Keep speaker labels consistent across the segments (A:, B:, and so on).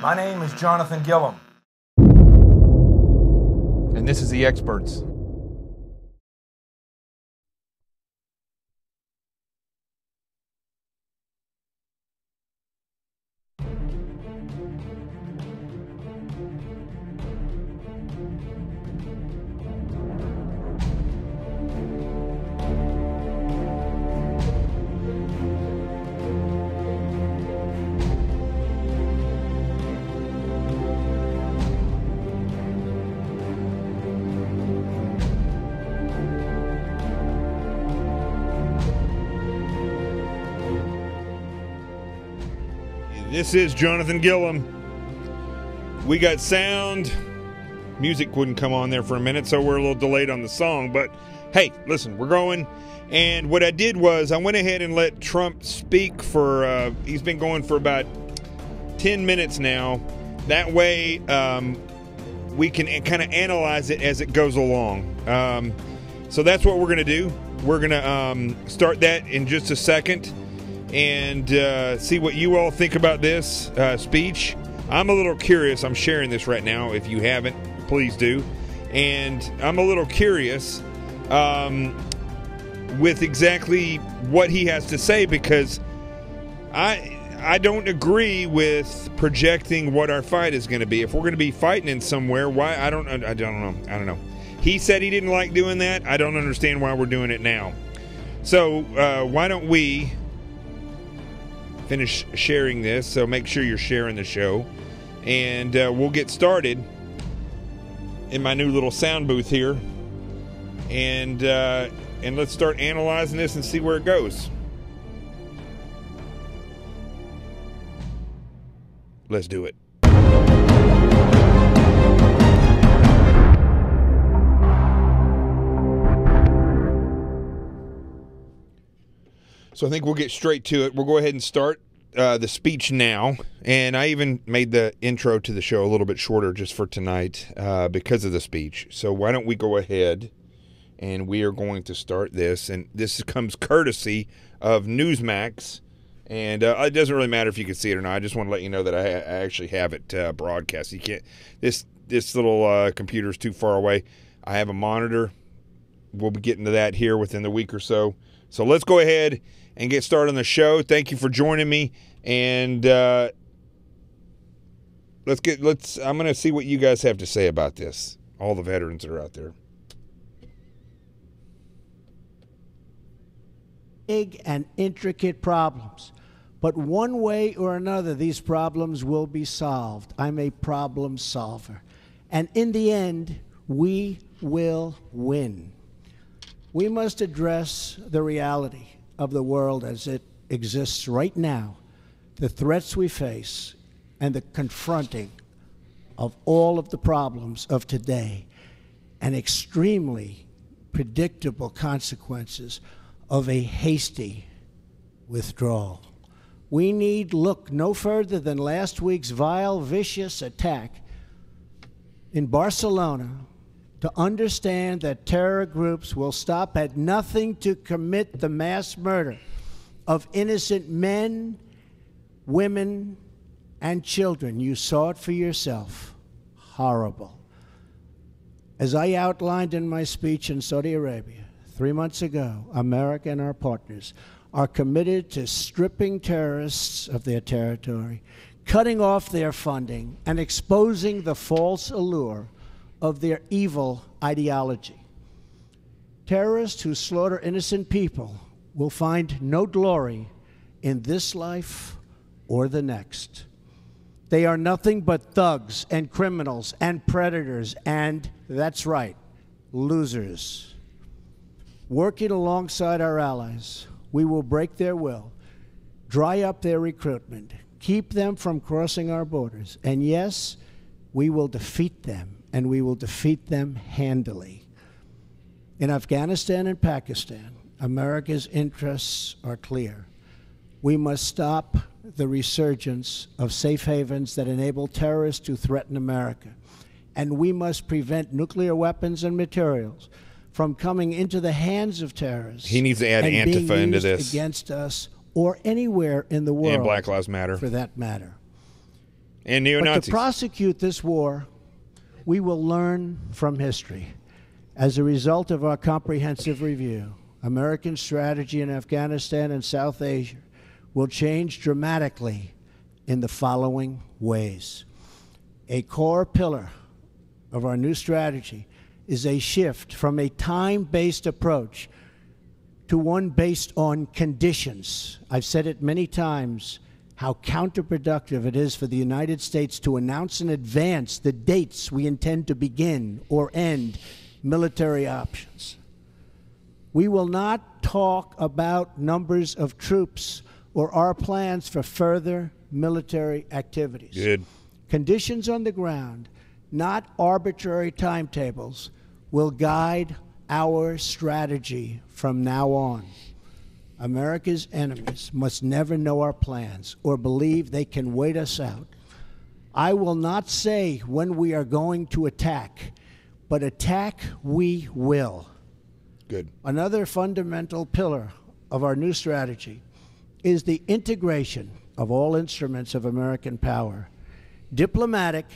A: My name is Jonathan Gillum.
B: And this is The Experts.
C: This is Jonathan Gillum. We got sound. Music wouldn't come on there for a minute, so we're a little delayed on the song. But hey, listen, we're going. And what I did was I went ahead and let Trump speak for, he's been going for about 10 minutes now. That way we can kind of analyze it as it goes along. So that's what we're going to do. We're going to start that in just a second and see what you all think about this speech. I'm a little curious. I'm sharing this right now. If you haven't, please do. And I'm a little curious with exactly what he has to say, because I don't agree with projecting what our fight is going to be. If we're going to be fighting in somewhere, why? I don't know. He said he didn't like doing that. I don't understand why we're doing it now. So why don't we finish sharing this? So make sure you're sharing the show, and we'll get started in my new little sound booth here, and let's start analyzing this and see where it goes. Let's do it. So I think we'll get straight to it. We'll go ahead and start the speech now. And I even made the intro to the show a little bit shorter just for tonight because of the speech. So why don't we go ahead and we are going to start this. And this comes courtesy of Newsmax. And it doesn't really matter if you can see it or not. I just want to let you know that I actually have it broadcast. You can't. This little computer is too far away. I have a monitor. We'll be getting to that here within the week or so. So let's go ahead and get started on the show. Thank you for joining me, and I'm going to see what you guys have to say about this. All the veterans that are out there.
D: Big and intricate problems, but one way or another, these problems will be solved. I'm a problem solver, and in the end, we will win. We must address the reality of the world as it exists right now, the threats we face, and the confronting of all of the problems of today, and extremely predictable consequences of a hasty withdrawal. We need look no further than last week's vile, vicious attack in Barcelona to understand that terror groups will stop at nothing to commit the mass murder of innocent men, women, and children. You saw it for yourself. Horrible. As I outlined in my speech in Saudi Arabia 3 months ago, America and our partners are committed to stripping terrorists of their territory, cutting off their funding, and exposing the false allure of their evil ideology. Terrorists who slaughter innocent people will find no glory in this life or the next. They are nothing but thugs and criminals and predators and, that's right, losers. Working alongside our allies, we will break their will, dry up their recruitment, keep them from crossing our borders, and yes, we will defeat them. And we will defeat them handily. In Afghanistan and Pakistan, America's interests are clear. We must stop the resurgence of safe havens that enable terrorists to threaten America. And we must prevent nuclear weapons and materials from coming into the hands of terrorists.
C: He needs to add Antifa into this.
D: Against us or anywhere in the world.
C: And Black Lives Matter.
D: For that matter.
C: And
D: But
C: neo-Nazis.
D: to prosecute this war, we will learn from history. As a result of our comprehensive review, American strategy in Afghanistan and South Asia will change dramatically in the following ways. A core pillar of our new strategy is a shift from a time-based approach to one based on conditions. I've said it many times how counterproductive it is for the United States to announce in advance the dates we intend to begin or end military options. We will not talk about numbers of troops or our plans for further military activities.
C: Good.
D: Conditions on the ground, not arbitrary timetables, will guide our strategy from now on. America's enemies must never know our plans or believe they can wait us out. I will not say when we are going to attack, but attack we will.
C: Good.
D: Another fundamental pillar of our new strategy is the integration of all instruments of American power, diplomatic,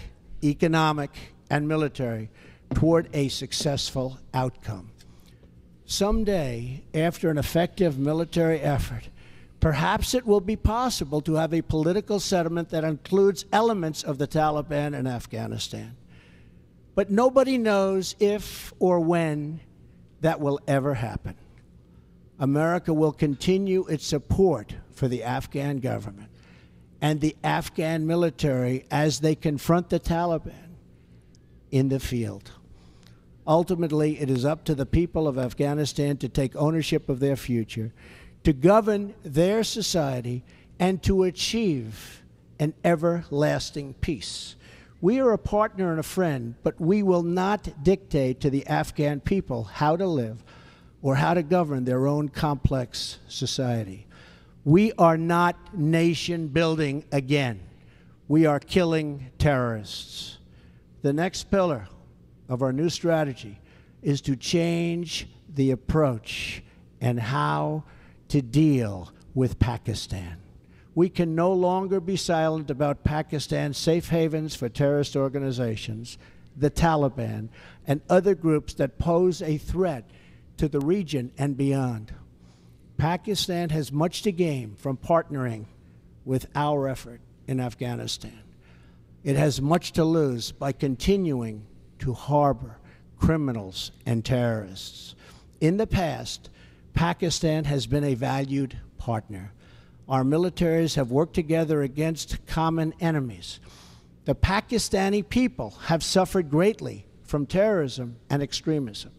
D: economic, and military, toward a successful outcome. Someday, after an effective military effort, perhaps it will be possible to have a political settlement that includes elements of the Taliban in Afghanistan. But nobody knows if or when that will ever happen. America will continue its support for the Afghan government and the Afghan military as they confront the Taliban in the field. Ultimately, it is up to the people of Afghanistan to take ownership of their future, to govern their society, and to achieve an everlasting peace. We are a partner and a friend, but we will not dictate to the Afghan people how to live or how to govern their own complex society. We are not nation building again. We are killing terrorists. The next pillar of our new strategy is to change the approach and how to deal with Pakistan. We can no longer be silent about Pakistan's safe havens for terrorist organizations, the Taliban, and other groups that pose a threat to the region and beyond. Pakistan has much to gain from partnering with our effort in Afghanistan. It has much to lose by continuing to harbor criminals and terrorists. In the past, Pakistan has been a valued partner. Our militaries have worked together against common enemies. The Pakistani people have suffered greatly from terrorism and extremism.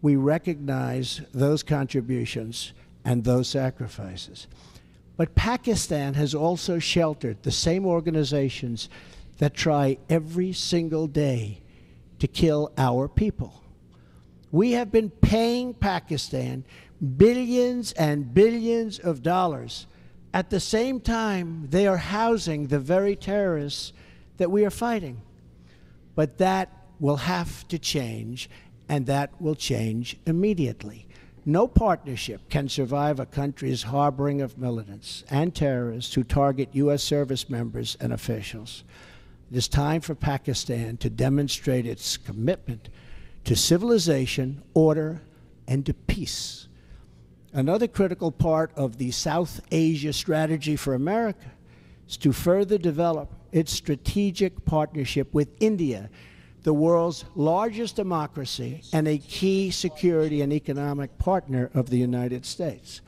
D: We recognize those contributions and those sacrifices. But Pakistan has also sheltered the same organizations that try every single day to kill our people. We have been paying Pakistan billions and billions of dollars. At the same time, they are housing the very terrorists that we are fighting. But that will have to change, and that will change immediately. No partnership can survive a country's harboring of militants and terrorists who target U.S. service members and officials. It is time for Pakistan to demonstrate its commitment to civilization, order, and to peace. Another critical part of the South Asia strategy for America is to further develop its strategic partnership with India, the world's largest democracy and a key security and economic partner of the United States.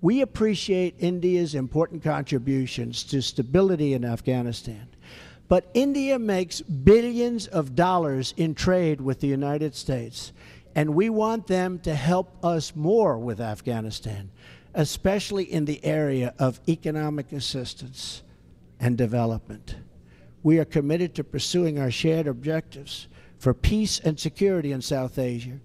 D: We appreciate India's important contributions to stability in Afghanistan, but India makes billions of dollars in trade with the United States, and we want them to help us more with Afghanistan, especially in the area of economic assistance and development. We are committed to pursuing our shared objectives for peace and security in South Asia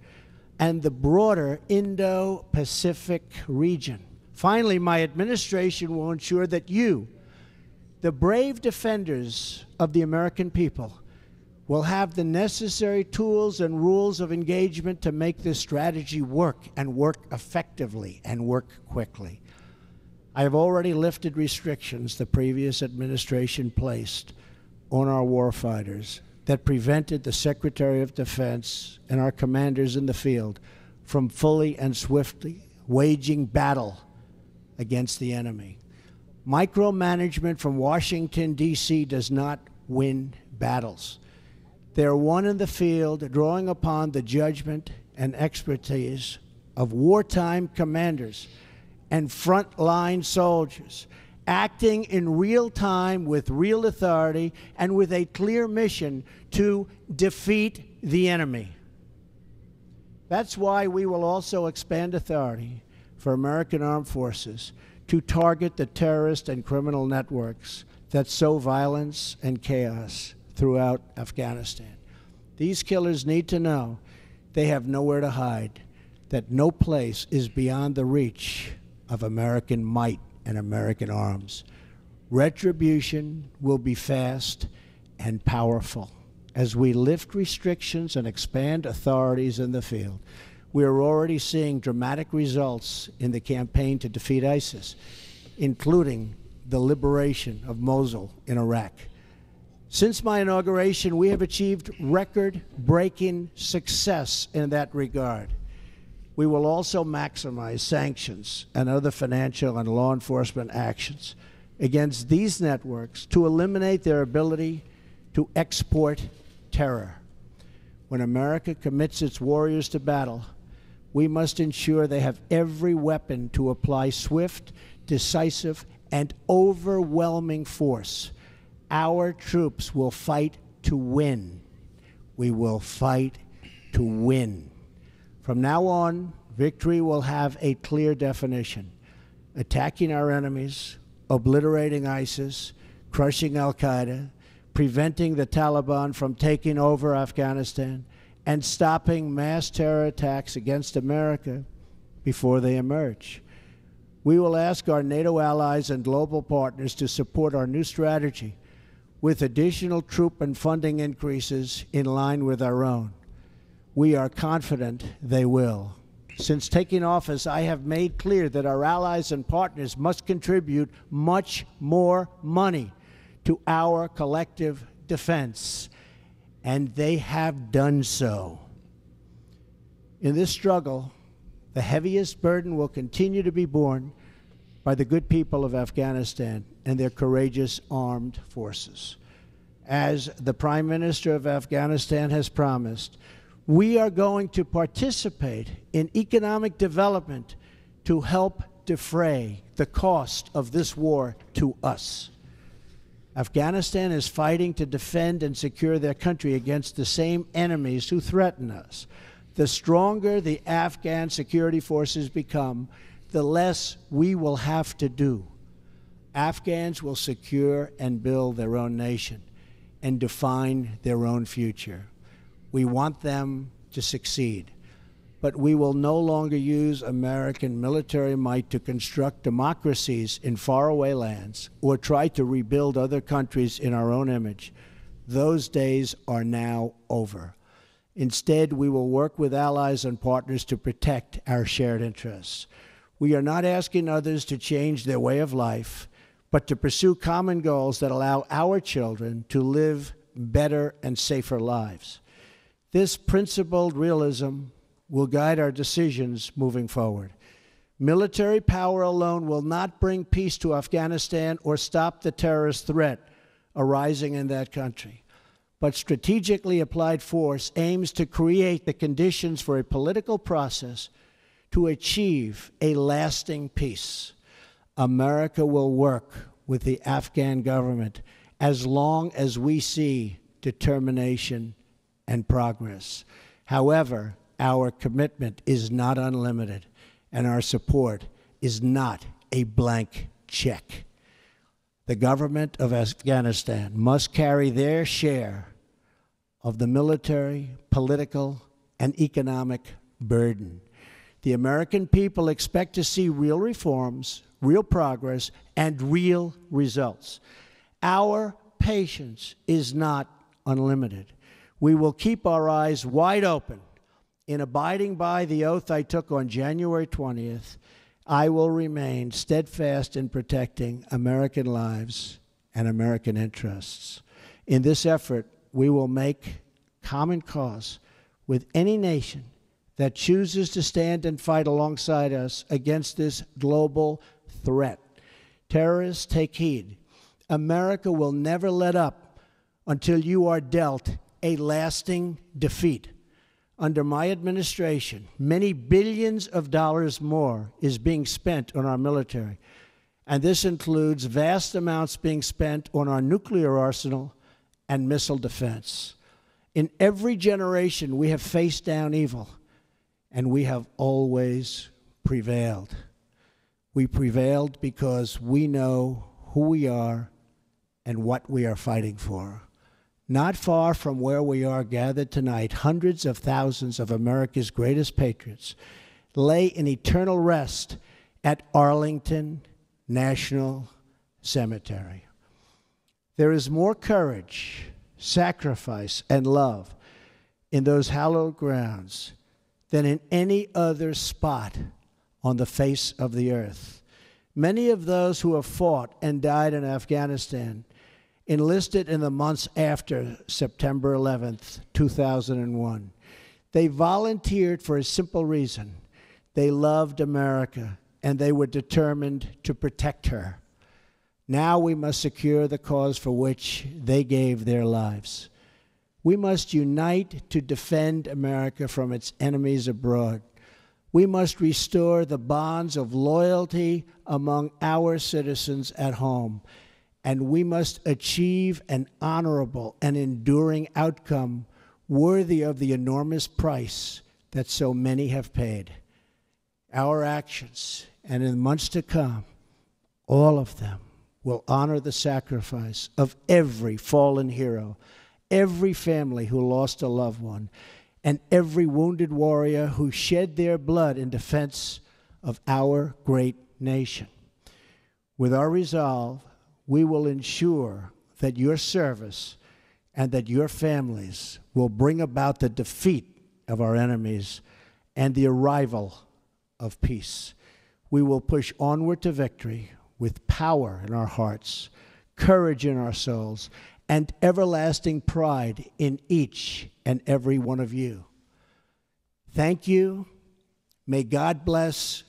D: and the broader Indo-Pacific region. Finally, my administration will ensure that you, the brave defenders of the American people, will have the necessary tools and rules of engagement to make this strategy work, and work effectively, and work quickly. I have already lifted restrictions the previous administration placed on our warfighters that prevented the Secretary of Defense and our commanders in the field from fully and swiftly waging battle against the enemy. Micromanagement from Washington, D.C. does not win battles. They're won in the field, drawing upon the judgment and expertise of wartime commanders and frontline soldiers, acting in real time with real authority and with a clear mission to defeat the enemy. That's why we will also expand authority for American armed forces to target the terrorist and criminal networks that sow violence and chaos throughout Afghanistan. These killers need to know they have nowhere to hide, that no place is beyond the reach of American might and American arms. Retribution will be fast and powerful as we lift restrictions and expand authorities in the field. We are already seeing dramatic results in the campaign to defeat ISIS, including the liberation of Mosul in Iraq. Since my inauguration, we have achieved record-breaking success in that regard. We will also maximize sanctions and other financial and law enforcement actions against these networks to eliminate their ability to export terror. When America commits its warriors to battle, we must ensure they have every weapon to apply swift, decisive, and overwhelming force. Our troops will fight to win. We will fight to win. From now on, victory will have a clear definition: attacking our enemies, obliterating ISIS, crushing al-Qaeda, preventing the Taliban from taking over Afghanistan, and stopping mass terror attacks against America before they emerge. We will ask our NATO allies and global partners to support our new strategy with additional troop and funding increases in line with our own. We are confident they will. Since taking office, I have made clear that our allies and partners must contribute much more money to our collective defense, and they have done so. In this struggle, the heaviest burden will continue to be borne by the good people of Afghanistan and their courageous armed forces. As the Prime Minister of Afghanistan has promised, we are going to participate in economic development to help defray the cost of this war to us. Afghanistan is fighting to defend and secure their country against the same enemies who threaten us. The stronger the Afghan security forces become, the less we will have to do. Afghans will secure and build their own nation and define their own future. We want them to succeed, but we will no longer use American military might to construct democracies in faraway lands or try to rebuild other countries in our own image. Those days are now over. Instead, we will work with allies and partners to protect our shared interests. We are not asking others to change their way of life, but to pursue common goals that allow our children to live better and safer lives. This principled realism will guide our decisions moving forward. Military power alone will not bring peace to Afghanistan or stop the terrorist threat arising in that country. But strategically applied force aims to create the conditions for a political process to achieve a lasting peace. America will work with the Afghan government as long as we see determination and progress. However, our commitment is not unlimited, and our support is not a blank check. The government of Afghanistan must carry their share of the military, political, and economic burden. The American people expect to see real reforms, real progress, and real results. Our patience is not unlimited. We will keep our eyes wide open. In abiding by the oath I took on January 20th, I will remain steadfast in protecting American lives and American interests. In this effort, we will make common cause with any nation that chooses to stand and fight alongside us against this global threat. Terrorists, take heed. America will never let up until you are dealt a lasting defeat. Under my administration, many billions of dollars more is being spent on our military, and this includes vast amounts being spent on our nuclear arsenal and missile defense. In every generation, we have faced down evil, and we have always prevailed. We prevailed because we know who we are and what we are fighting for. Not far from where we are gathered tonight, hundreds of thousands of America's greatest patriots lay in eternal rest at Arlington National Cemetery. There is more courage, sacrifice, and love in those hallowed grounds than in any other spot on the face of the earth. Many of those who have fought and died in Afghanistan enlisted in the months after September 11th, 2001. They volunteered for a simple reason. They loved America, and they were determined to protect her. Now we must secure the cause for which they gave their lives. We must unite to defend America from its enemies abroad. We must restore the bonds of loyalty among our citizens at home, and we must achieve an honorable and enduring outcome worthy of the enormous price that so many have paid. Our actions, and in the months to come, all of them will honor the sacrifice of every fallen hero, every family who lost a loved one, and every wounded warrior who shed their blood in defense of our great nation. With our resolve, we will ensure that your service and that your families will bring about the defeat of our enemies and the arrival of peace. We will push onward to victory with power in our hearts, courage in our souls, and everlasting pride in each and every one of you. Thank you. May God bless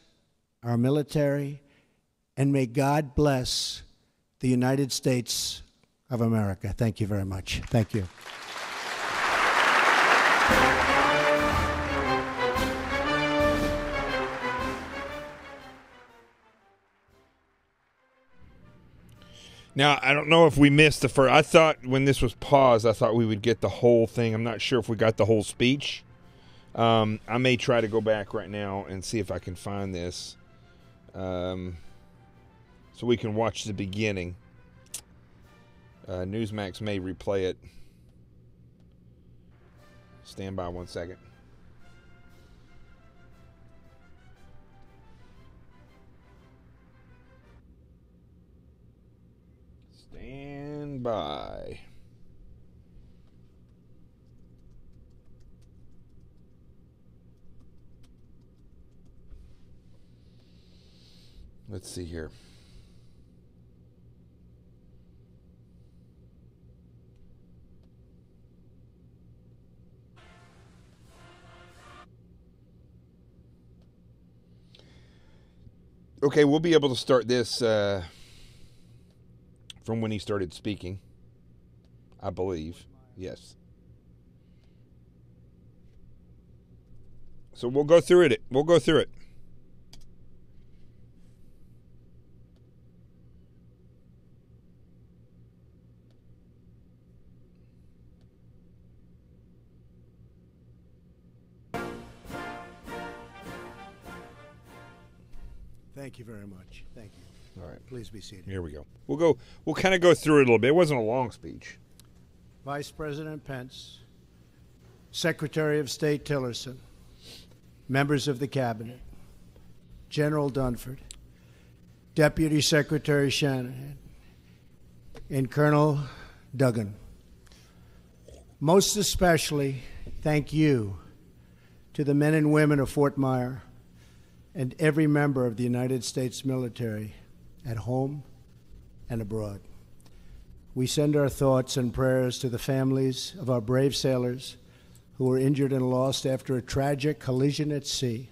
D: our military, and may God bless the United States of America. Thank you very much. Thank you.
C: Now, I don't know if we missed the first. I thought when this was paused, I thought we would get the whole thing. I'm not sure if we got the whole speech. I may try to go back right now and see if I can find this. So we can watch the beginning. Newsmax may replay it. Stand by 1 second. Stand by. Let's see here. Okay, we'll be able to start this from when he started speaking, I believe. Yes. So we'll go through it. We'll go through it.
D: Thank you very much. Thank you.
C: All right.
D: Please be seated.
C: Here we go. We'll kind of go through it a little bit. It wasn't a long speech.
D: Vice President Pence, Secretary of State Tillerson, members of the Cabinet, General Dunford, Deputy Secretary Shanahan, and Colonel Duggan. Most especially, thank you to the men and women of Fort Myer and every member of the United States military at home and abroad. We send our thoughts and prayers to the families of our brave sailors who were injured and lost after a tragic collision at sea,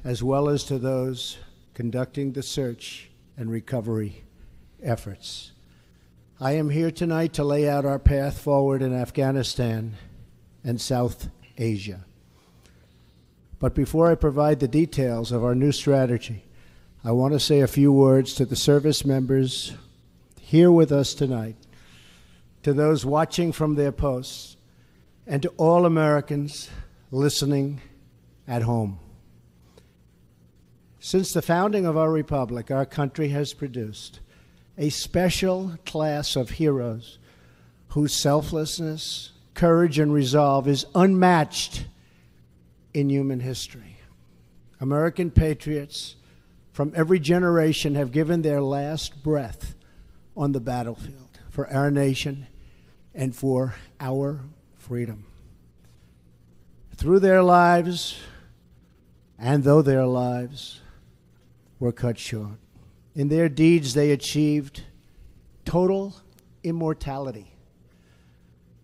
D: as well as to those conducting the search and recovery efforts. I am here tonight to lay out our path forward in Afghanistan and South Asia. But before I provide the details of our new strategy, I want to say a few words to the service members here with us tonight, to those watching from their posts, and to all Americans listening at home. Since the founding of our republic, our country has produced a special class of heroes whose selflessness, courage, and resolve is unmatched in human history. American patriots from every generation have given their last breath on the battlefield for our nation and for our freedom. Through their lives, and though their lives were cut short, in their deeds they achieved total immortality.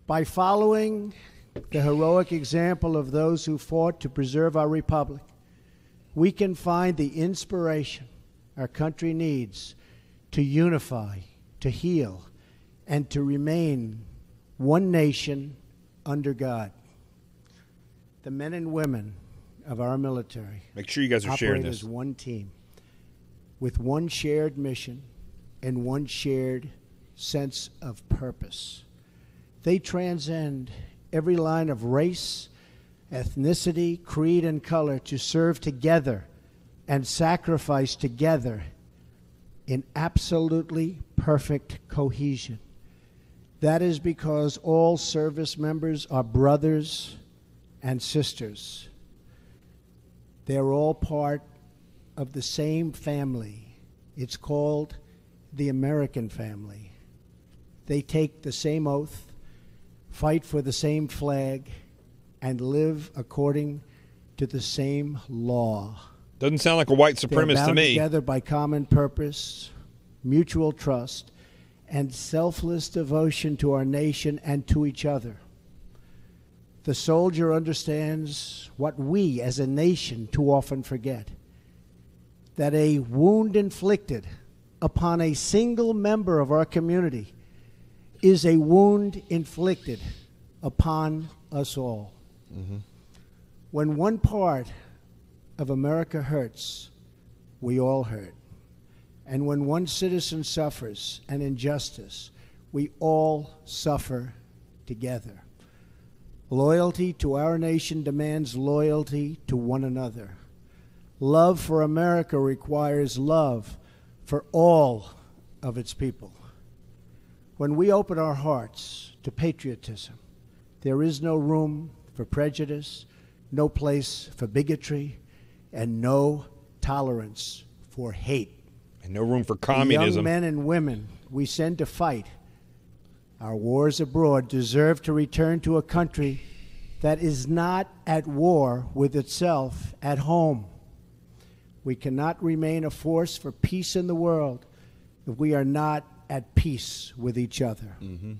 D: By following the heroic example of those who fought to preserve our republic, we can find the inspiration our country needs to unify, to heal, and to remain one nation under God. The men and women of our military
C: Make sure you guys are sharing
D: operate
C: this.
D: as one team with one shared mission and one shared sense of purpose. They transcend every line of race, ethnicity, creed, and color to serve together and sacrifice together in absolutely perfect cohesion. That is because all service members are brothers and sisters. They're all part of the same family. It's called the American family. They take the same oath, fight for the same flag, and live according to the same law.
C: Doesn't sound like a white
D: They're
C: supremacist to
D: bound
C: me.
D: together by common purpose, mutual trust, and selfless devotion to our nation and to each other. The soldier understands what we as a nation too often forget, that a wound inflicted upon a single member of our community is a wound inflicted upon us all. Mm-hmm. When one part of America hurts, we all hurt. And when one citizen suffers an injustice, we all suffer together. Loyalty to our nation demands loyalty to one another. Love for America requires love for all of its people. When we open our hearts to patriotism, there is no room for prejudice, no place for bigotry, and no tolerance for hate.
C: And no room for
D: The
C: communism.
D: young men and women we send to fight our wars abroad deserve to return to a country that is not at war with itself at home. We cannot remain a force for peace in the world if we are not at peace with each other. Mm-hmm.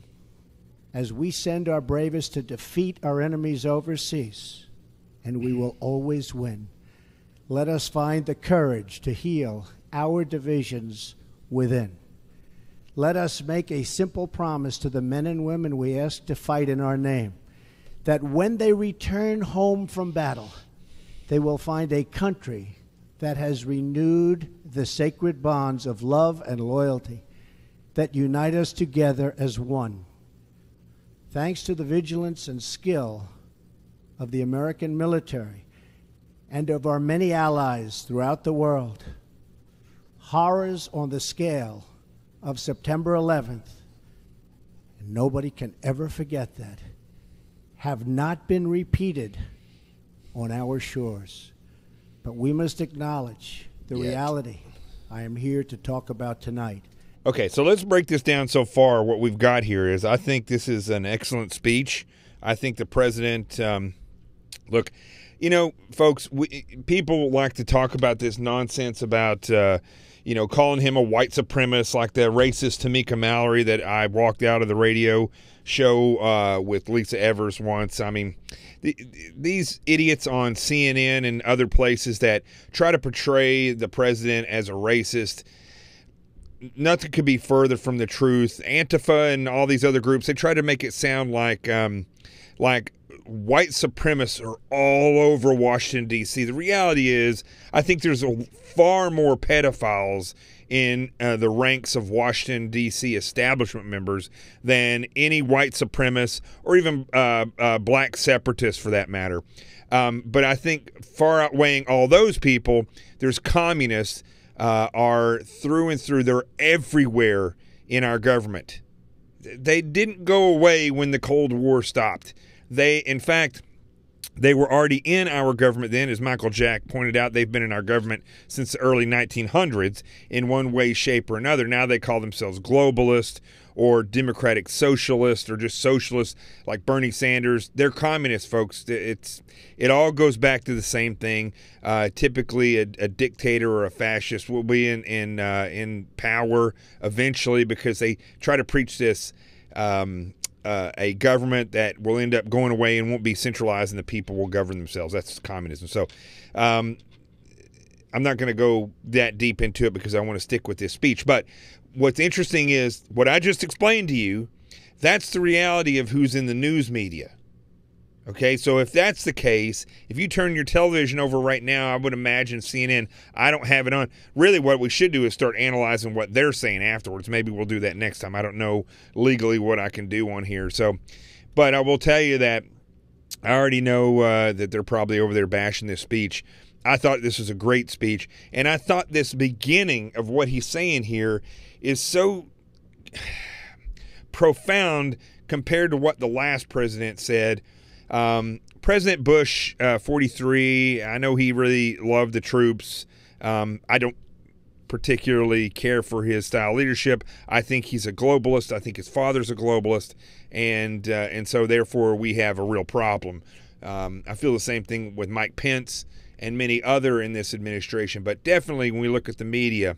D: As we send our bravest to defeat our enemies overseas, and we will always win, let us find the courage to heal our divisions within. Let us make a simple promise to the men and women we ask to fight in our name, that when they return home from battle, they will find a country that has renewed the sacred bonds of love and loyalty that unite us together as one. Thanks to the vigilance and skill of the American military and of our many allies throughout the world, horrors on the scale of September 11th, and nobody can ever forget that, have not been repeated on our shores. But we must acknowledge the reality I am here to talk about tonight.
C: Okay, so let's break this down so far. What we've got here is I think this is an excellent speech. I think the president, look, you know, folks, people like to talk about this nonsense about, calling him a white supremacist, like the racist Tamika Mallory that I walked out of the radio show with Lisa Evers once. I mean, these idiots on CNN and other places that try to portray the president as a racist, nothing could be further from the truth. Antifa and all these other groups, they try to make it sound like white supremacists are all over Washington, D.C. The reality is, I think there's far more pedophiles in the ranks of Washington, D.C. establishment members than any white supremacists or even black separatists for that matter. But I think far outweighing all those people, there's communists are through and through. They're everywhere in our government. They didn't go away when the Cold War stopped. In fact, they were already in our government then, as Michael Jack pointed out. They've been in our government since the early 1900s in one way, shape, or another. Now they call themselves globalist or democratic socialist or just socialist, like Bernie Sanders. They're communist, folks. It all goes back to the same thing. Typically, a dictator or a fascist will be in power eventually because they try to preach this. A government that will end up going away and won't be centralized, and the people will govern themselves. That's communism. So I'm not going to go that deep into it because I want to stick with this speech. But what's interesting is what I just explained to you, that's the reality of who's in the news media. Okay, so if that's the case, if you turn your television over right now, I would imagine CNN, I don't have it on. Really, what we should do is start analyzing what they're saying afterwards. Maybe we'll do that next time. I don't know legally what I can do on here. But I will tell you that I already know that they're probably over there bashing this speech. I thought this was a great speech, and I thought this beginning of what he's saying here is so profound compared to what the last president said. President Bush, 43, I know he really loved the troops. I don't particularly care for his style of leadership. I think he's a globalist. I think his father's a globalist. And so therefore we have a real problem. I feel the same thing with Mike Pence and many other in this administration. But definitely when we look at the media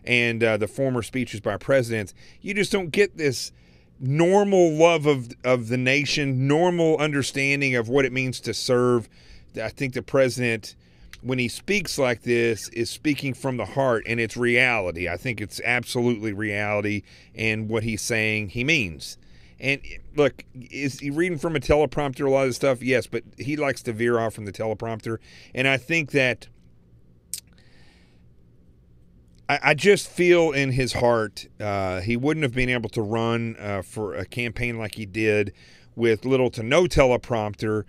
C: and the former speeches by presidents, you just don't get this normal love of the nation, normal understanding of what it means to serve. I think the president, when he speaks like this, is speaking from the heart, and it's reality. I think it's absolutely reality, and what he's saying, he means. And look, is he reading from a teleprompter, a lot of the stuff? Yes, but he likes to veer off from the teleprompter, and I think that I just feel in his heart he wouldn't have been able to run for a campaign like he did with little to no teleprompter,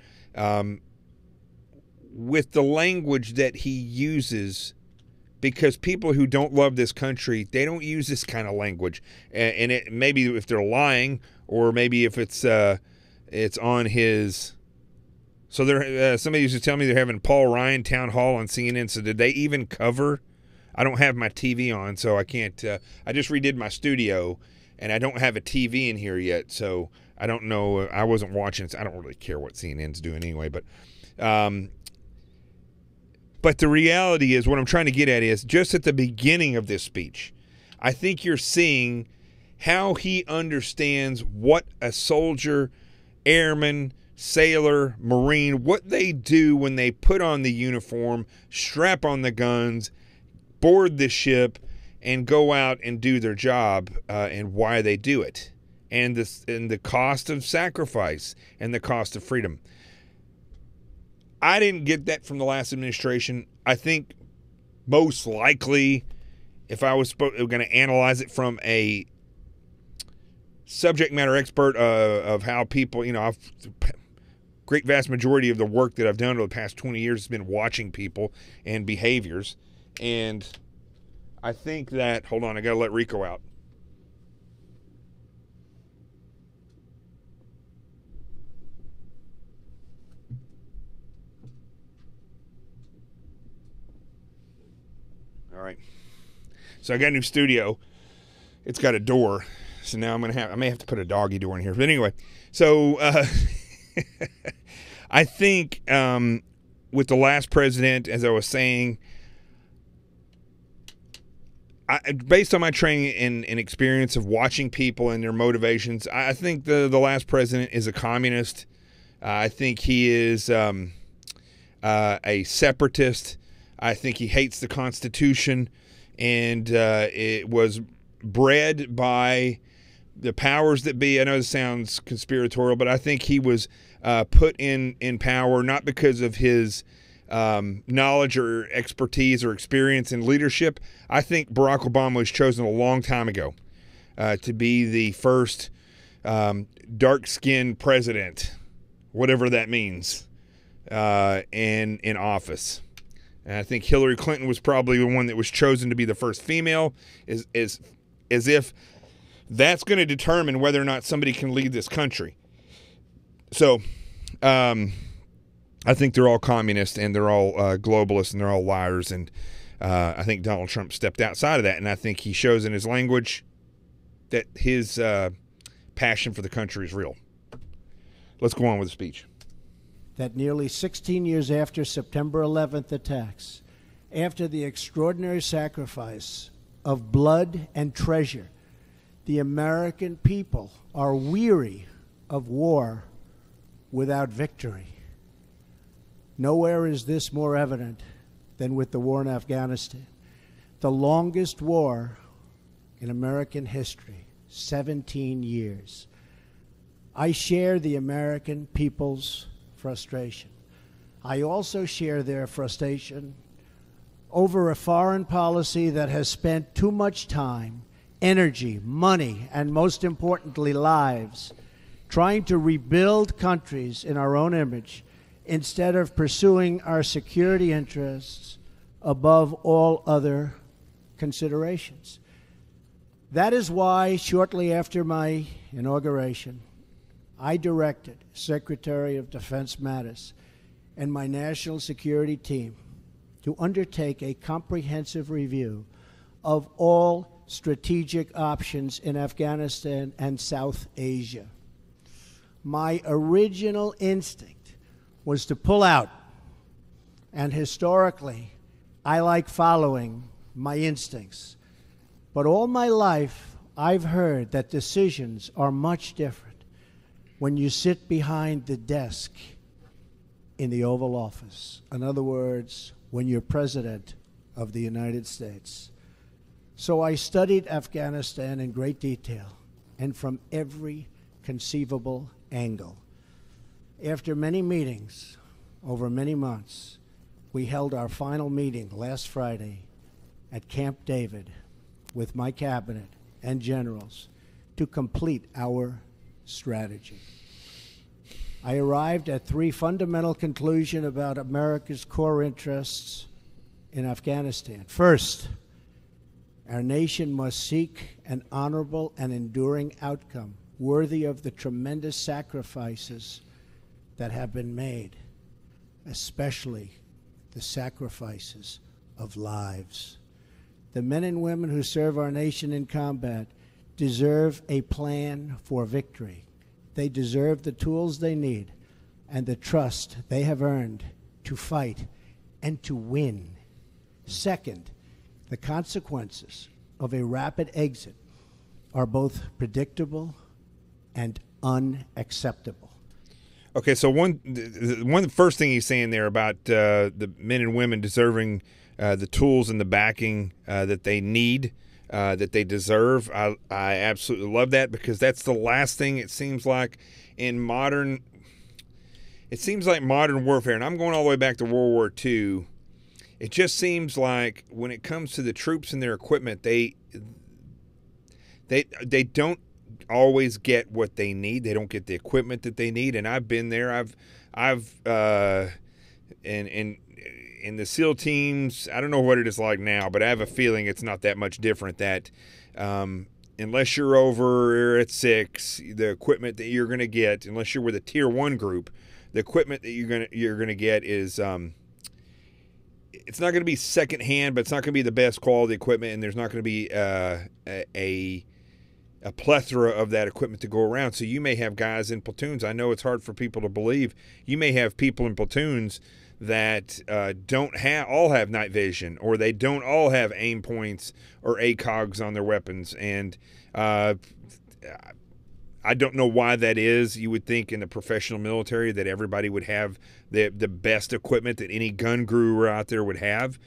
C: with the language that he uses, because people who don't love this country, they don't use this kind of language. And it maybe if they're lying, or maybe if it's on his. So somebody used to tell me they're having Paul Ryan town hall on CNN. So did they even cover? I don't have my TV on, so I can't. I just redid my studio, and I don't have a TV in here yet, so I don't know. I wasn't watching, so I don't really care what CNN's doing anyway. But the reality is, what I'm trying to get at is, just at the beginning of this speech, I think you're seeing how he understands what a soldier, airman, sailor, Marine, what they do when they put on the uniform, strap on the guns, board the ship, and go out and do their job, and why they do it, and the cost of sacrifice and the cost of freedom. I didn't get that from the last administration. I think most likely, if I was going to analyze it from a subject matter expert of how people, great vast majority of the work that I've done over the past 20 years has been watching people and behaviors. And I think that, hold on, I got to let Rico out. All right. So I got a new studio. It's got a door. So now I may have to put a doggy door in here. But anyway, so I think with the last president, as I was saying, based on my training and experience of watching people and their motivations, I think the last president is a communist. I think he is a separatist. I think he hates the Constitution, and it was bred by the powers that be. I know this sounds conspiratorial, but I think he was put in power not because of his knowledge or expertise or experience in leadership. I think Barack Obama was chosen a long time ago to be the first dark-skinned president, whatever that means, in office. And I think Hillary Clinton was probably the one that was chosen to be the first female, as if that's going to determine whether or not somebody can lead this country. So I think they're all communists, and they're all globalists, and they're all liars. And I think Donald Trump stepped outside of that, and I think he shows in his language that his passion for the country is real. Let's go on with the speech.
D: That nearly 16 years after September 11th attacks, after the extraordinary sacrifice of blood and treasure, the American people are weary of war without victory. Nowhere is this more evident than with the war in Afghanistan, the longest war in American history, 17 years. I share the American people's frustration. I also share their frustration over a foreign policy that has spent too much time, energy, money, and most importantly, lives, trying to rebuild countries in our own image instead of pursuing our security interests above all other considerations. That is why, shortly after my inauguration, I directed Secretary of Defense Mattis and my national security team to undertake a comprehensive review of all strategic options in Afghanistan and South Asia. My original instinct was to pull out, and historically, I like following my instincts. But all my life, I've heard that decisions are much different when you sit behind the desk in the Oval Office. In other words, when you're President of the United States. So I studied Afghanistan in great detail and from every conceivable angle. After many meetings over many months, we held our final meeting last Friday at Camp David with my cabinet and generals to complete our strategy. I arrived at three fundamental conclusions about America's core interests in Afghanistan. First, our nation must seek an honorable and enduring outcome worthy of the tremendous sacrifices that have been made, especially the sacrifices of lives. The men and women who serve our nation in combat deserve a plan for victory. They deserve the tools they need and the trust they have earned to fight and to win. Second, the consequences of a rapid exit are both predictable and unacceptable.
C: Okay, so the first thing he's saying there about the men and women deserving the tools and the backing that they need, that they deserve. I absolutely love that, because that's the last thing it seems like in modern. It seems like modern warfare, and I'm going all the way back to World War II. It just seems like when it comes to the troops and their equipment, they don't always get what they need. They don't get the equipment that they need. And I've been there. I've in the SEAL teams, I don't know what it is like now, but I have a feeling it's not that much different. That unless you're over at 6, the equipment that you're going to get, unless you're with a Tier 1 group, the equipment that you're gonna get is it's not going to be secondhand, but it's not going to be the best quality equipment, and there's not going to be a plethora of that equipment to go around. So you may have guys in platoons. I know it's hard for people to believe. You may have people in platoons that don't all have night vision, or they don't all have aim points or ACOGs on their weapons. And I don't know why that is. You would think in the professional military that everybody would have the best equipment that any gun guru out there would have.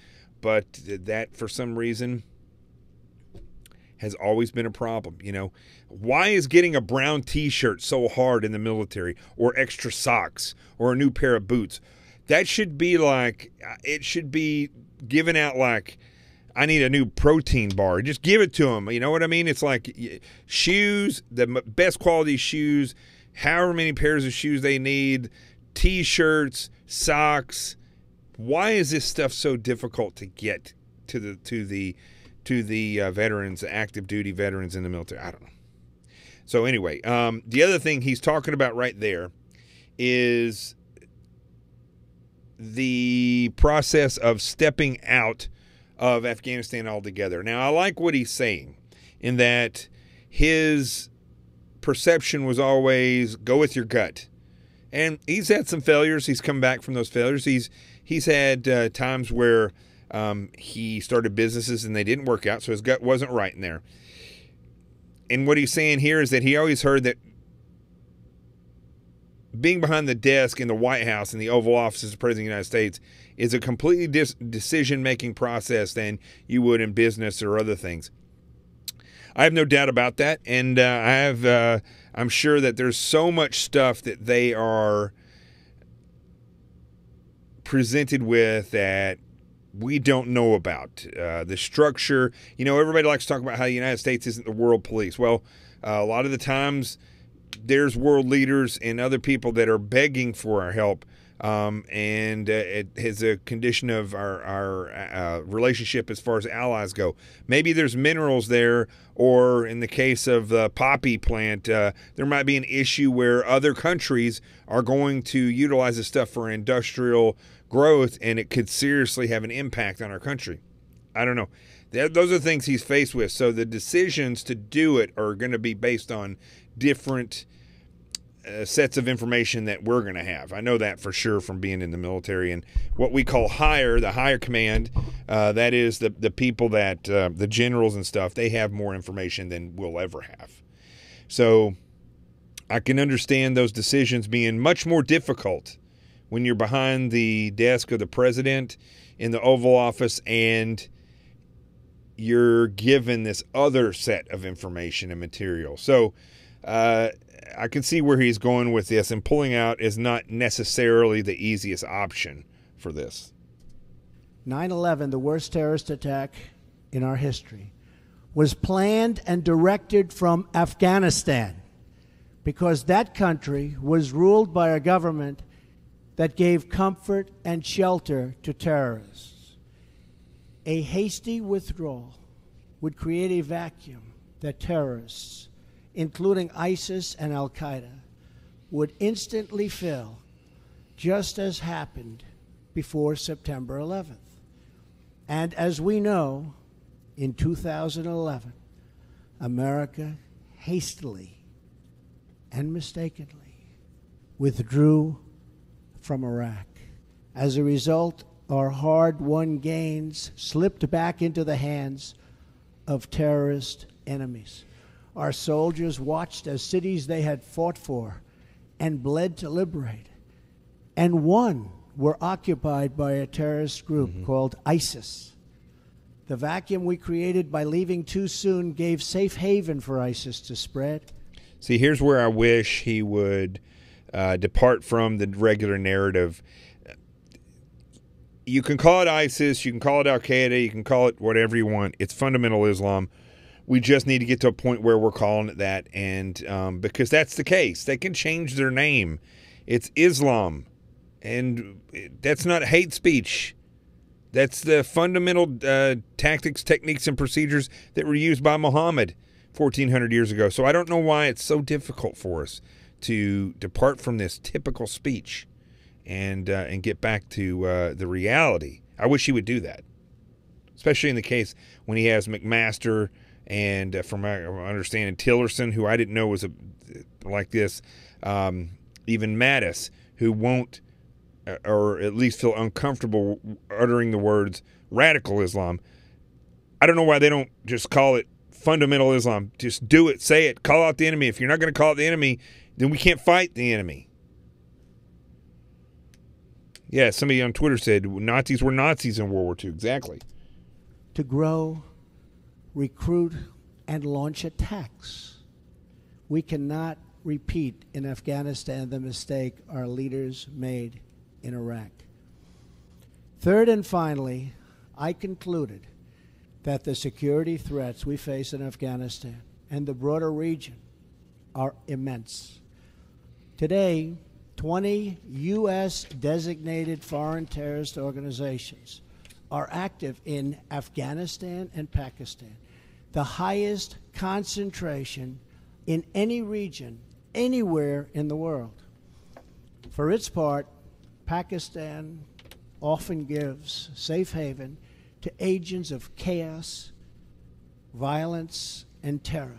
C: But that, for some reason, has always been a problem. You know, why is getting a brown T-shirt so hard in the military, or extra socks, or a new pair of boots? That should be like, it should be given out like, I need a new protein bar. Just give it to them. You know what I mean? It's like shoes, the best quality shoes, however many pairs of shoes they need, T-shirts, socks. Why is this stuff so difficult to get to the veterans, active duty veterans in the military? I don't know. So anyway, the other thing he's talking about right there is the process of stepping out of Afghanistan altogether. Now, I like what he's saying in that his perception was always go with your gut. And he's had some failures. He's come back from those failures. He's had times where he started businesses and they didn't work out, so his gut wasn't right in there. And what he's saying here is that he always heard that being behind the desk in the White House in the Oval Office as the President of the United States is a completely decision-making process than you would in business or other things. I have no doubt about that, and I'm sure that there's so much stuff that they are presented with that we don't know about. The structure, you know, everybody likes to talk about how the United States isn't the world police. Well, a lot of the times there's world leaders and other people that are begging for our help, and it is a condition of our relationship as far as allies go. Maybe there's minerals there, or in the case of the poppy plant, there might be an issue where other countries are going to utilize this stuff for industrial growth, and it could seriously have an impact on our country. I don't know. Those are things he's faced with. So the decisions to do it are going to be based on different sets of information that we're going to have. I know that for sure from being in the military. And what we call the higher command, that is the people that, the generals and stuff, they have more information than we'll ever have. So I can understand those decisions being much more difficult when you're behind the desk of the president in the Oval Office and you're given this other set of information and material. So I can see where he's going with this, and pulling out is not necessarily the easiest option for this.
D: 9/11, the worst terrorist attack in our history, was planned and directed from Afghanistan because that country was ruled by a government that gave comfort and shelter to terrorists. A hasty withdrawal would create a vacuum that terrorists, including ISIS and Al-Qaeda, would instantly fill, just as happened before September 11th. And as we know, in 2011, America hastily and mistakenly withdrew from Iraq. As a result, our hard-won gains slipped back into the hands of terrorist enemies. Our soldiers watched as cities they had fought for and bled to liberate, and won, were occupied by a terrorist group called ISIS. The vacuum we created by leaving too soon gave safe haven for ISIS to spread.
C: See, here's where I wish he would depart from the regular narrative. You can call it ISIS, you can call it Al-Qaeda, you can call it whatever you want. It's fundamental Islam. We just need to get to a point where we're calling it that, and because that's the case. They can change their name. It's Islam, and that's not hate speech. That's the fundamental tactics, techniques, and procedures that were used by Muhammad 1,400 years ago. So I don't know why it's so difficult for us to depart from this typical speech and get back to the reality. I wish he would do that, especially in the case when he has McMaster And from my understanding, Tillerson, who I didn't know was like this, even Mattis, who won't, or at least feel uncomfortable uttering the words radical Islam. I don't know why they don't just call it fundamental Islam. Just do it, say it, call out the enemy. If you're not going to call out the enemy, then we can't fight the enemy. Yeah, somebody on Twitter said Nazis were Nazis in World War II. Exactly.
D: To grow, recruit, and launch attacks. We cannot repeat in Afghanistan the mistake our leaders made in Iraq. Third and finally, I concluded that the security threats we face in Afghanistan and the broader region are immense. Today, 20 U.S. designated foreign terrorist organizations are active in Afghanistan and Pakistan, the highest concentration in any region, anywhere in the world. For its part, Pakistan often gives safe haven to agents of chaos, violence, and terror.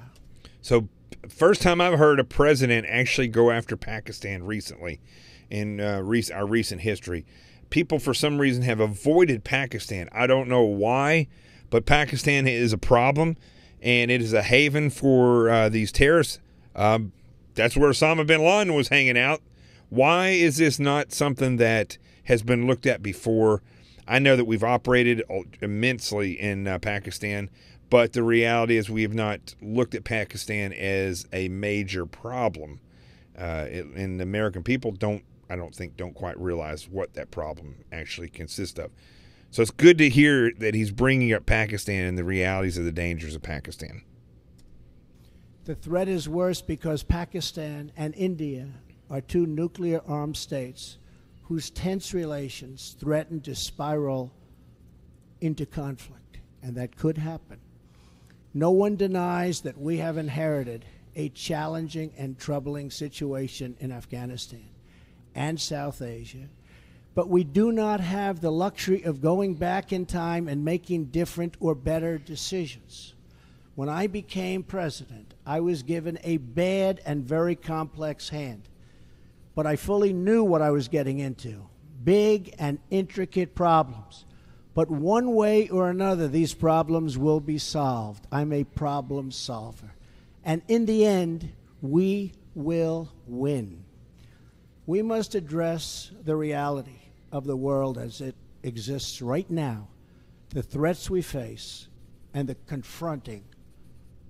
C: So, first time I've heard a president actually go after Pakistan recently in our recent history. People, for some reason, have avoided Pakistan. I don't know why, but Pakistan is a problem, and it is a haven for these terrorists. That's where Osama bin Laden was hanging out. Why is this not something that has been looked at before? I know that we've operated immensely in Pakistan, but the reality is we have not looked at Pakistan as a major problem. And the American people don't quite realize what that problem actually consists of. So it's good to hear that he's bringing up Pakistan and the realities of the dangers of Pakistan.
D: The threat is worse because Pakistan and India are two nuclear-armed states whose tense relations threaten to spiral into conflict, and that could happen. No one denies that we have inherited a challenging and troubling situation in Afghanistan and South Asia, but we do not have the luxury of going back in time and making different or better decisions. When I became president, I was given a bad and very complex hand, but I fully knew what I was getting into. Big and intricate problems. But one way or another, these problems will be solved. I'm a problem solver. And in the end, we will win. We must address the reality of the world as it exists right now, the threats we face, and the confronting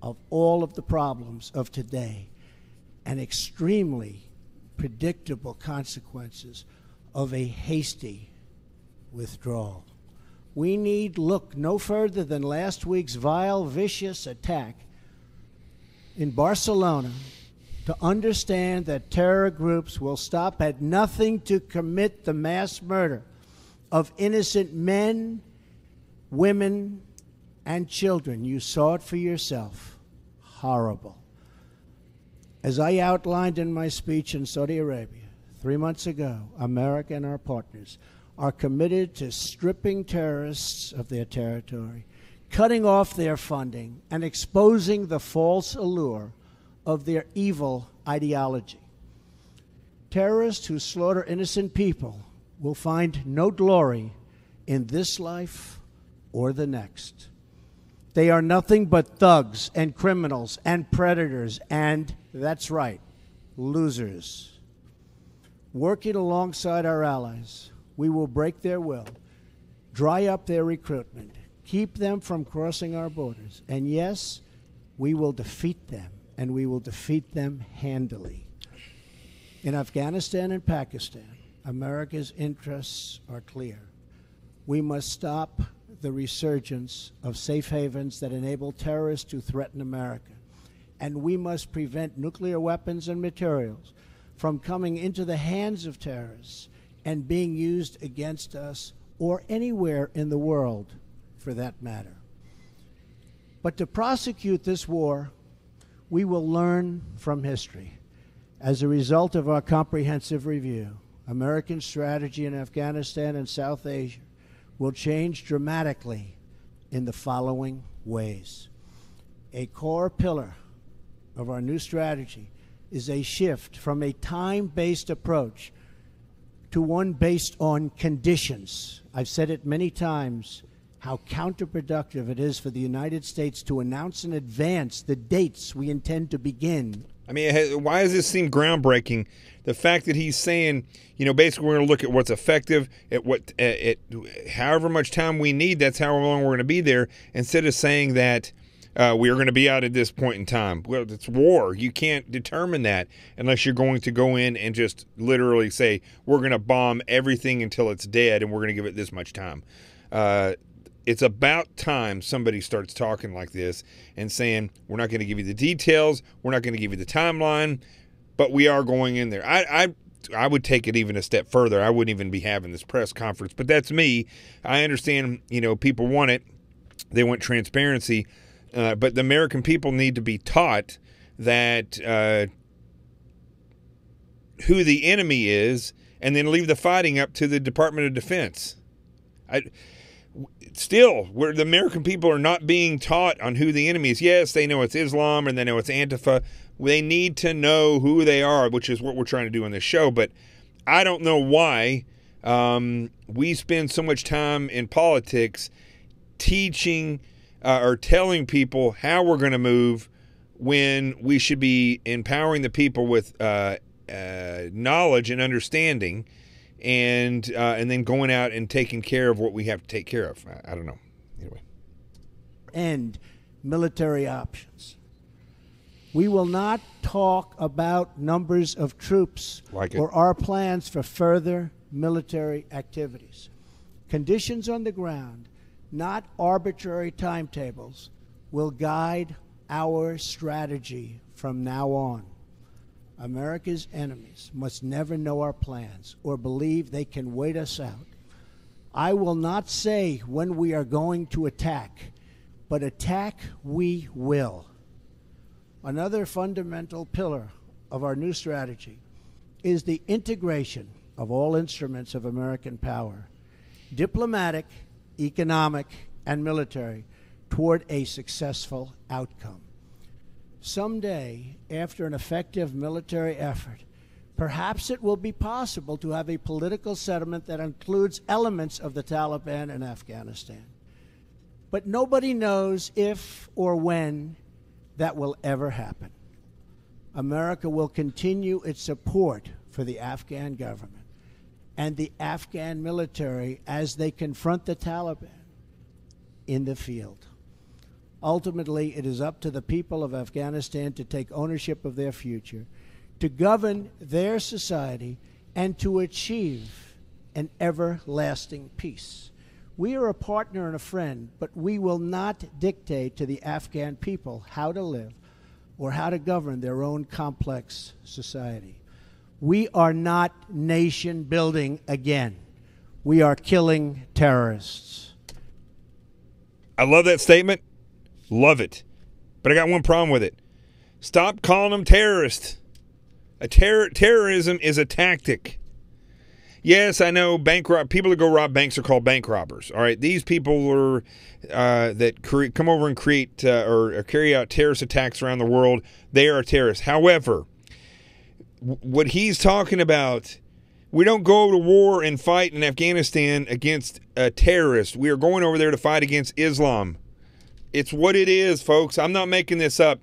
D: of all of the problems of today, and extremely predictable consequences of a hasty withdrawal. We need look no further than last week's vile, vicious attack in Barcelona to understand that terror groups will stop at nothing to commit the mass murder of innocent men, women, and children. You saw it for yourself. Horrible. As I outlined in my speech in Saudi Arabia 3 months ago, America and our partners are committed to stripping terrorists of their territory, cutting off their funding, and exposing the false allure of their evil ideology. Terrorists who slaughter innocent people will find no glory in this life or the next. They are nothing but thugs and criminals and predators and, that's right, losers. Working alongside our allies, we will break their will, dry up their recruitment, keep them from crossing our borders, and yes, we will defeat them, and we will defeat them handily. In Afghanistan and Pakistan, America's interests are clear. We must stop the resurgence of safe havens that enable terrorists to threaten America. And we must prevent nuclear weapons and materials from coming into the hands of terrorists and being used against us or anywhere in the world, for that matter. But to prosecute this war, we will learn from history. As a result of our comprehensive review, American strategy in Afghanistan and South Asia will change dramatically in the following ways. A core pillar of our new strategy is a shift from a time-based approach to one based on conditions. I've said it many times how counterproductive it is for the United States to announce in advance the dates we intend to begin.
C: I mean, why does this seem groundbreaking? The fact that he's saying, you know, basically we're going to look at what's effective, at what, however much time we need, that's how long we're going to be there, instead of saying that we are going to be out at this point in time. Well, it's war. You can't determine that unless you're going to go in and just literally say, we're going to bomb everything until it's dead and we're going to give it this much time. It's about time somebody starts talking like this and saying, we're not going to give you the details, we're not going to give you the timeline, but we are going in there. I would take it even a step further. I wouldn't even be having this press conference, but that's me. I understand, you know, people want it. They want transparency, but the American people need to be taught that who the enemy is, and then leave the fighting up to the Department of Defense. Still, where the American people are not being taught on who the enemy is. Yes, they know it's Islam and they know it's Antifa. They need to know who they are, which is what we're trying to do on this show. But I don't know why we spend so much time in politics teaching or telling people how we're going to move when we should be empowering the people with knowledge and understanding, and then going out and taking care of what we have to take care of. I don't know. Anyway.
D: And military options. We will not talk about numbers of troops or our plans for further military activities. Conditions on the ground, not arbitrary timetables, will guide our strategy from now on. America's enemies must never know our plans or believe they can wait us out. I will not say when we are going to attack, but attack we will. Another fundamental pillar of our new strategy is the integration of all instruments of American power, diplomatic, economic, and military, toward a successful outcome. Someday, after an effective military effort, perhaps it will be possible to have a political settlement that includes elements of the Taliban in Afghanistan. But nobody knows if or when that will ever happen. America will continue its support for the Afghan government and the Afghan military as they confront the Taliban in the field. Ultimately, it is up to the people of Afghanistan to take ownership of their future, to govern their society, and to achieve an everlasting peace. We are a partner and a friend, but we will not dictate to the Afghan people how to live or how to govern their own complex society. We are not nation building again. We are killing terrorists.
C: I love that statement. Love it. But I got one problem with it. Stop calling them terrorists. Terrorism is a tactic. Yes, I know people that go rob banks are called bank robbers. All right, these people are come over and create or carry out terrorist attacks around the world. They are terrorists. However, what he's talking about, we don't go to war and fight in Afghanistan against terrorists. We are going over there to fight against Islam. It's what it is, folks. I'm not making this up.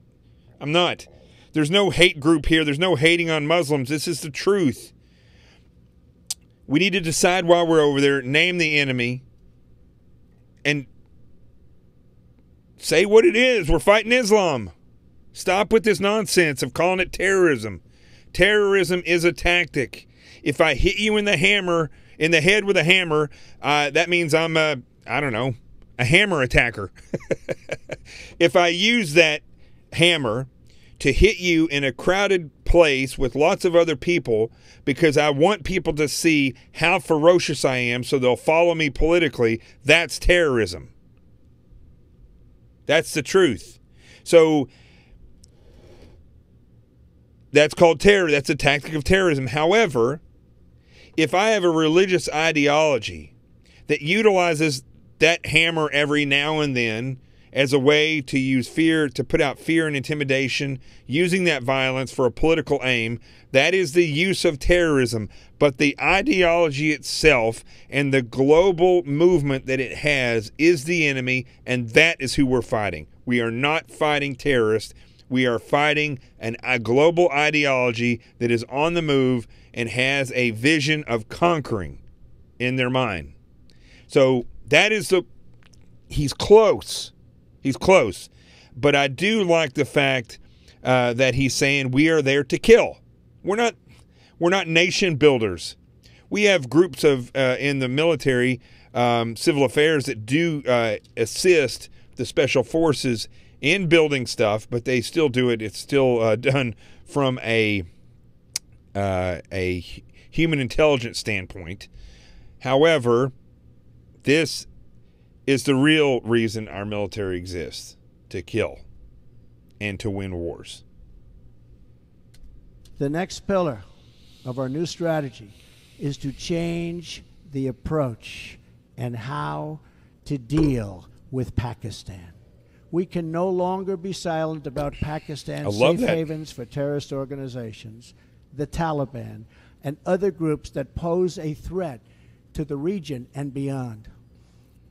C: I'm not. There's no hate group here. There's no hating on Muslims. This is the truth. We need to decide while we're over there, name the enemy, and say what it is. We're fighting Islam. Stop with this nonsense of calling it terrorism. Terrorism is a tactic. If I hit you in the head with a hammer, that means I'm a hammer attacker. If I use that hammer to hit you in a crowded place with lots of other people because I want people to see how ferocious I am so they'll follow me politically, that's terrorism. That's the truth. So that's called terror. That's a tactic of terrorism. However, if I have a religious ideology that utilizes that hammer every now and then as a way to use fear, to put out fear and intimidation, using that violence for a political aim. That is the use of terrorism. But the ideology itself and the global movement that it has is the enemy, and that is who we're fighting. We are not fighting terrorists. We are fighting a global ideology that is on the move and has a vision of conquering in their mind. So that is he's close. He's close. But I do like the fact that he's saying we are there to kill. We're not nation builders. We have groups of in the military, civil affairs that do assist the special forces in building stuff, but they still do it. It's still done from a human intelligence standpoint. However, this is the real reason our military exists, to kill and to win wars.
D: The next pillar of our new strategy is to change the approach and how to deal with Pakistan. We can no longer be silent about Pakistan's safe havens for terrorist organizations, the Taliban, and other groups that pose a threat to the region and beyond.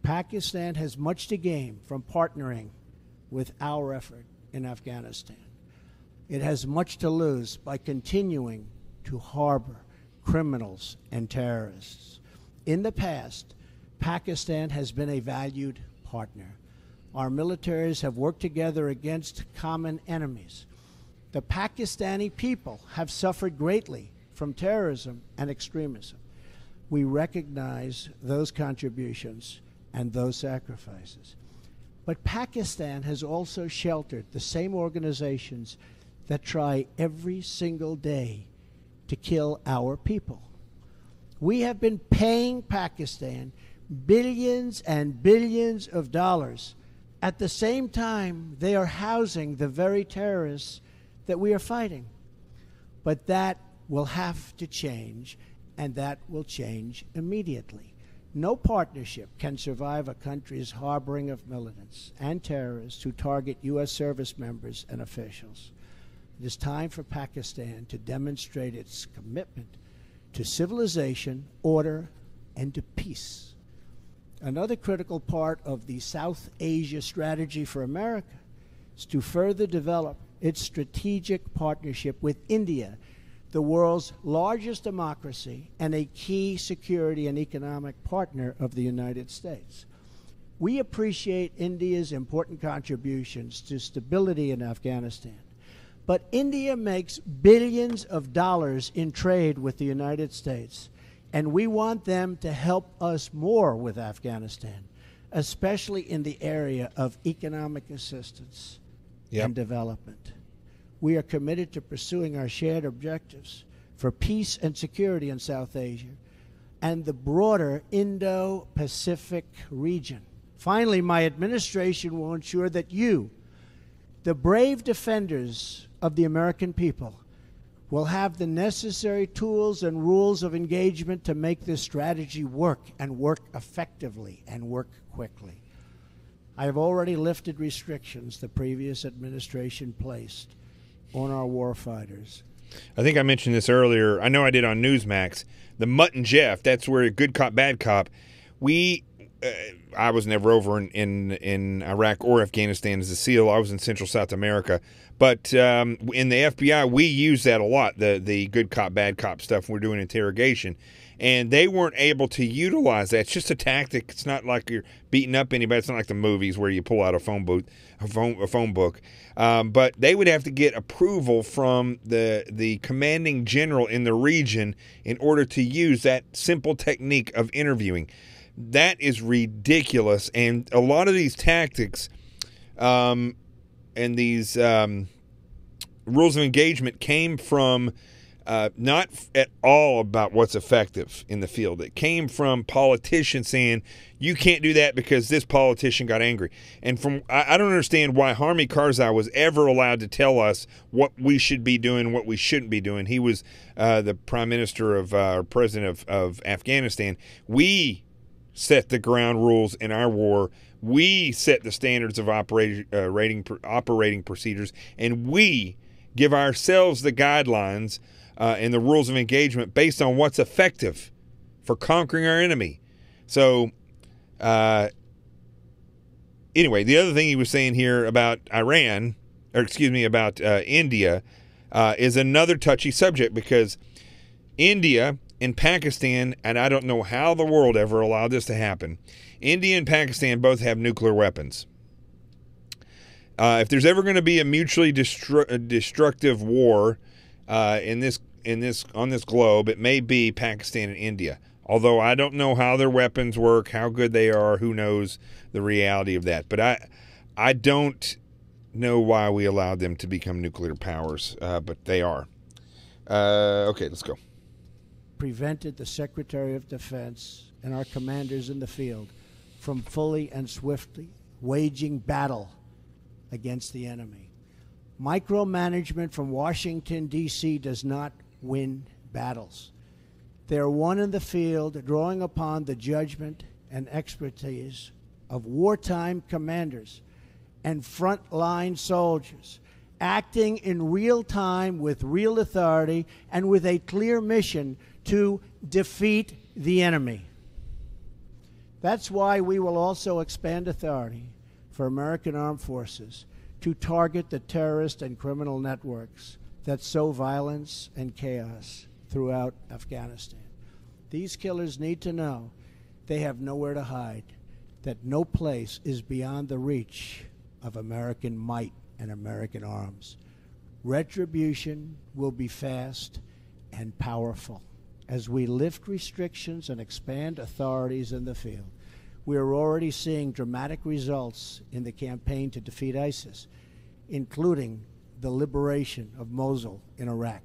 D: Pakistan has much to gain from partnering with our effort in Afghanistan. It has much to lose by continuing to harbor criminals and terrorists. In the past, Pakistan has been a valued partner. Our militaries have worked together against common enemies. The Pakistani people have suffered greatly from terrorism and extremism. We recognize those contributions and those sacrifices. But Pakistan has also sheltered the same organizations that try every single day to kill our people. We have been paying Pakistan billions and billions of dollars. At the same time, they are housing the very terrorists that we are fighting. But that will have to change, and that will change immediately. No partnership can survive a country's harboring of militants and terrorists who target U.S. service members and officials. It is time for Pakistan to demonstrate its commitment to civilization, order, and to peace. Another critical part of the South Asia strategy for America is to further develop its strategic partnership with India, the world's largest democracy and a key security and economic partner of the United States. We appreciate India's important contributions to stability in Afghanistan, but India makes billions of dollars in trade with the United States, and we want them to help us more with Afghanistan, especially in the area of economic assistance and development. We are committed to pursuing our shared objectives for peace and security in South Asia and the broader Indo-Pacific region. Finally, my administration will ensure that you, the brave defenders of the American people, will have the necessary tools and rules of engagement to make this strategy work, and work effectively, and work quickly. I have already lifted restrictions the previous administration placed on our warfighters.
C: I think I mentioned this earlier. I know I did on Newsmax. The Mutt and Jeff, that's where good cop, bad cop. I was never over in Iraq or Afghanistan as a SEAL. I was in Central South America. But in the FBI, we use that a lot, the good cop, bad cop stuff when we're doing interrogation. And they weren't able to utilize that. It's just a tactic. It's not like you're beating up anybody. It's not like the movies where you pull out a phone book. But they would have to get approval from the commanding general in the region in order to use that simple technique of interviewing. That is ridiculous. And a lot of these tactics and these rules of engagement came from not at all about what's effective in the field. It came from politicians saying, you can't do that because this politician got angry. And I don't understand why Hamid Karzai was ever allowed to tell us what we should be doing, what we shouldn't be doing. He was the prime minister or president of Afghanistan. We set the ground rules in our war. We set the standards of operating procedures, and we give ourselves the guidelines and the rules of engagement based on what's effective for conquering our enemy. So, anyway, the other thing he was saying here about about India, is another touchy subject, because India and Pakistan, and I don't know how the world ever allowed this to happen, India and Pakistan both have nuclear weapons. If there's ever going to be a mutually destructive war on this globe, it may be Pakistan and India. Although I don't know how their weapons work, how good they are, who knows the reality of that. But I don't know why we allowed them to become nuclear powers, but they are. Okay, let's go.
D: Prevented the Secretary of Defense and our commanders in the field from fully and swiftly waging battle against the enemy. Micromanagement from Washington, D.C. does not win battles. They are won in the field, drawing upon the judgment and expertise of wartime commanders and frontline soldiers, acting in real time with real authority and with a clear mission to defeat the enemy. That's why we will also expand authority for American armed forces to target the terrorist and criminal networks that sow violence and chaos throughout Afghanistan. These killers need to know they have nowhere to hide, that no place is beyond the reach of American might and American arms. Retribution will be fast and powerful as we lift restrictions and expand authorities in the field. We are already seeing dramatic results in the campaign to defeat ISIS, including the liberation of Mosul in Iraq.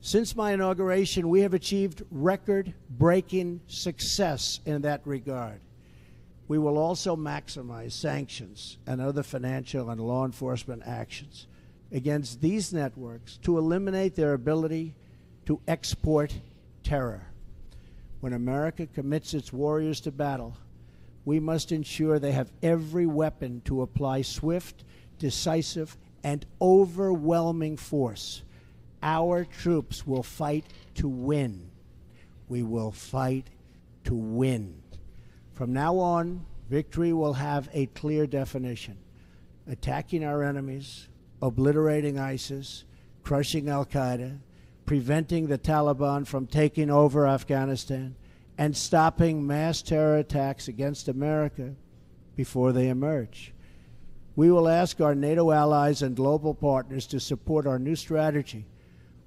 D: Since my inauguration, we have achieved record-breaking success in that regard. We will also maximize sanctions and other financial and law enforcement actions against these networks to eliminate their ability to export terror. When America commits its warriors to battle, we must ensure they have every weapon to apply swift, decisive, and overwhelming force. Our troops will fight to win. We will fight to win. From now on, victory will have a clear definition: attacking our enemies, obliterating ISIS, crushing al-Qaeda, preventing the Taliban from taking over Afghanistan, and stopping mass terror attacks against America before they emerge. We will ask our NATO allies and global partners to support our new strategy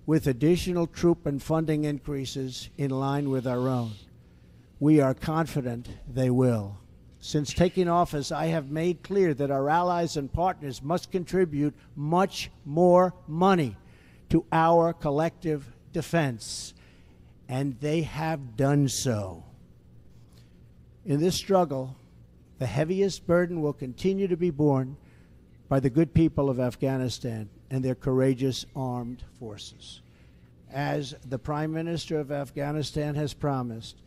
D: with additional troop and funding increases in line with our own. We are confident they will. Since taking office, I have made clear that our allies and partners must contribute much more money to our collective defense, and they have done so. In this struggle, the heaviest burden will continue to be borne by the good people of Afghanistan and their courageous armed forces. As the Prime Minister of Afghanistan has promised,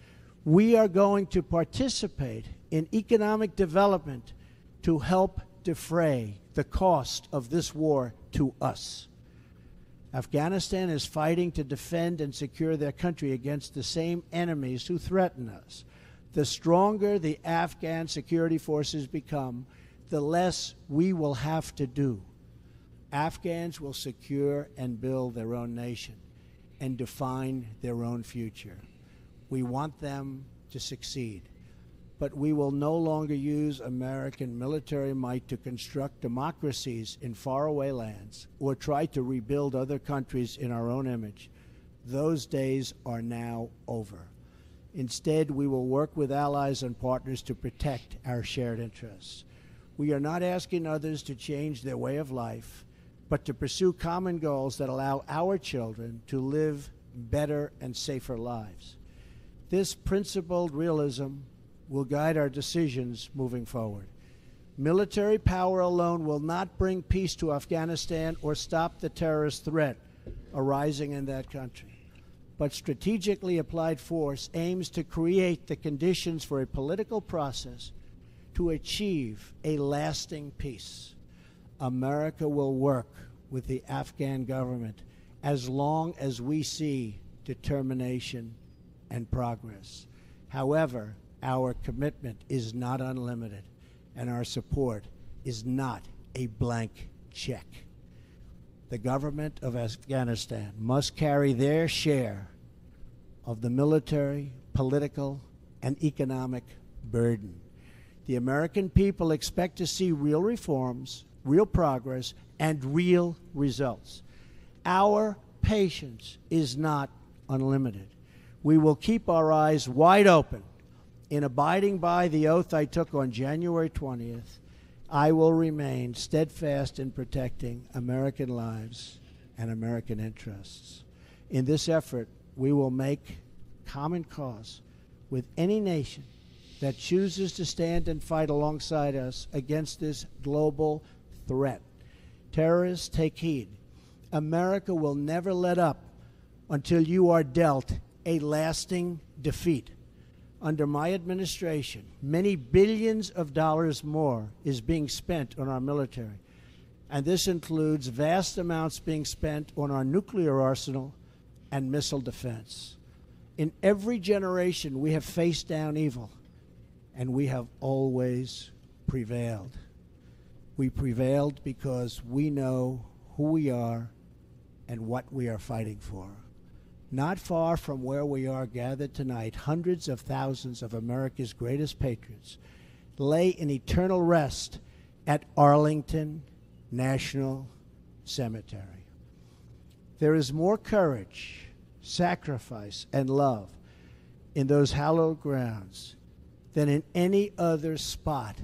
D: we are going to participate in economic development to help defray the cost of this war to us. Afghanistan is fighting to defend and secure their country against the same enemies who threaten us. The stronger the Afghan security forces become, the less we will have to do. Afghans will secure and build their own nation and define their own future. We want them to succeed, but we will no longer use American military might to construct democracies in faraway lands or try to rebuild other countries in our own image. Those days are now over. Instead, we will work with allies and partners to protect our shared interests. We are not asking others to change their way of life, but to pursue common goals that allow our children to live better and safer lives. This principled realism will guide our decisions moving forward. Military power alone will not bring peace to Afghanistan or stop the terrorist threat arising in that country. But strategically applied force aims to create the conditions for a political process to achieve a lasting peace. America will work with the Afghan government as long as we see determination and progress. However, our commitment is not unlimited, and our support is not a blank check. The government of Afghanistan must carry their share of the military, political, and economic burden. The American people expect to see real reforms, real progress, and real results. Our patience is not unlimited. We will keep our eyes wide open. In abiding by the oath I took on January 20th, I will remain steadfast in protecting American lives and American interests. In this effort, we will make common cause with any nation that chooses to stand and fight alongside us against this global threat. Terrorists, take heed. America will never let up until you are dealt a lasting defeat. Under my administration, many billions of dollars more is being spent on our military, and this includes vast amounts being spent on our nuclear arsenal and missile defense. In every generation, we have faced down evil, and we have always prevailed. We prevailed because we know who we are and what we are fighting for. Not far from where we are gathered tonight, hundreds of thousands of America's greatest patriots lay in eternal rest at Arlington National Cemetery. There is more courage, sacrifice, and love in those hallowed grounds than in any other spot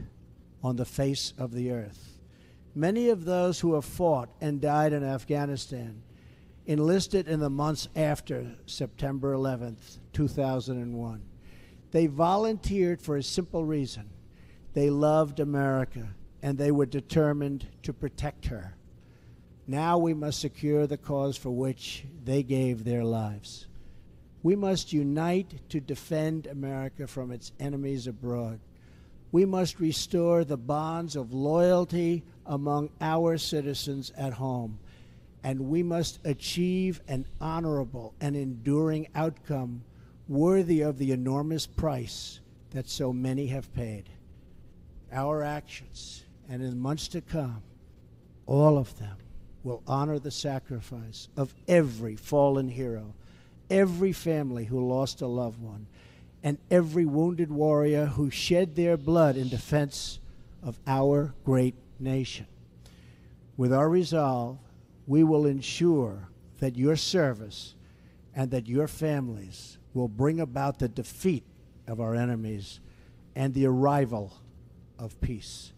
D: on the face of the earth. Many of those who have fought and died in Afghanistan enlisted in the months after September 11th, 2001. They volunteered for a simple reason. They loved America, and they were determined to protect her. Now we must secure the cause for which they gave their lives. We must unite to defend America from its enemies abroad. We must restore the bonds of loyalty among our citizens at home, and we must achieve an honorable and enduring outcome worthy of the enormous price that so many have paid. Our actions, and in months to come, all of them, will honor the sacrifice of every fallen hero, every family who lost a loved one, and every wounded warrior who shed their blood in defense of our great nation. With our resolve, we will ensure that your service and that your families will bring about the defeat of our enemies and the arrival of peace.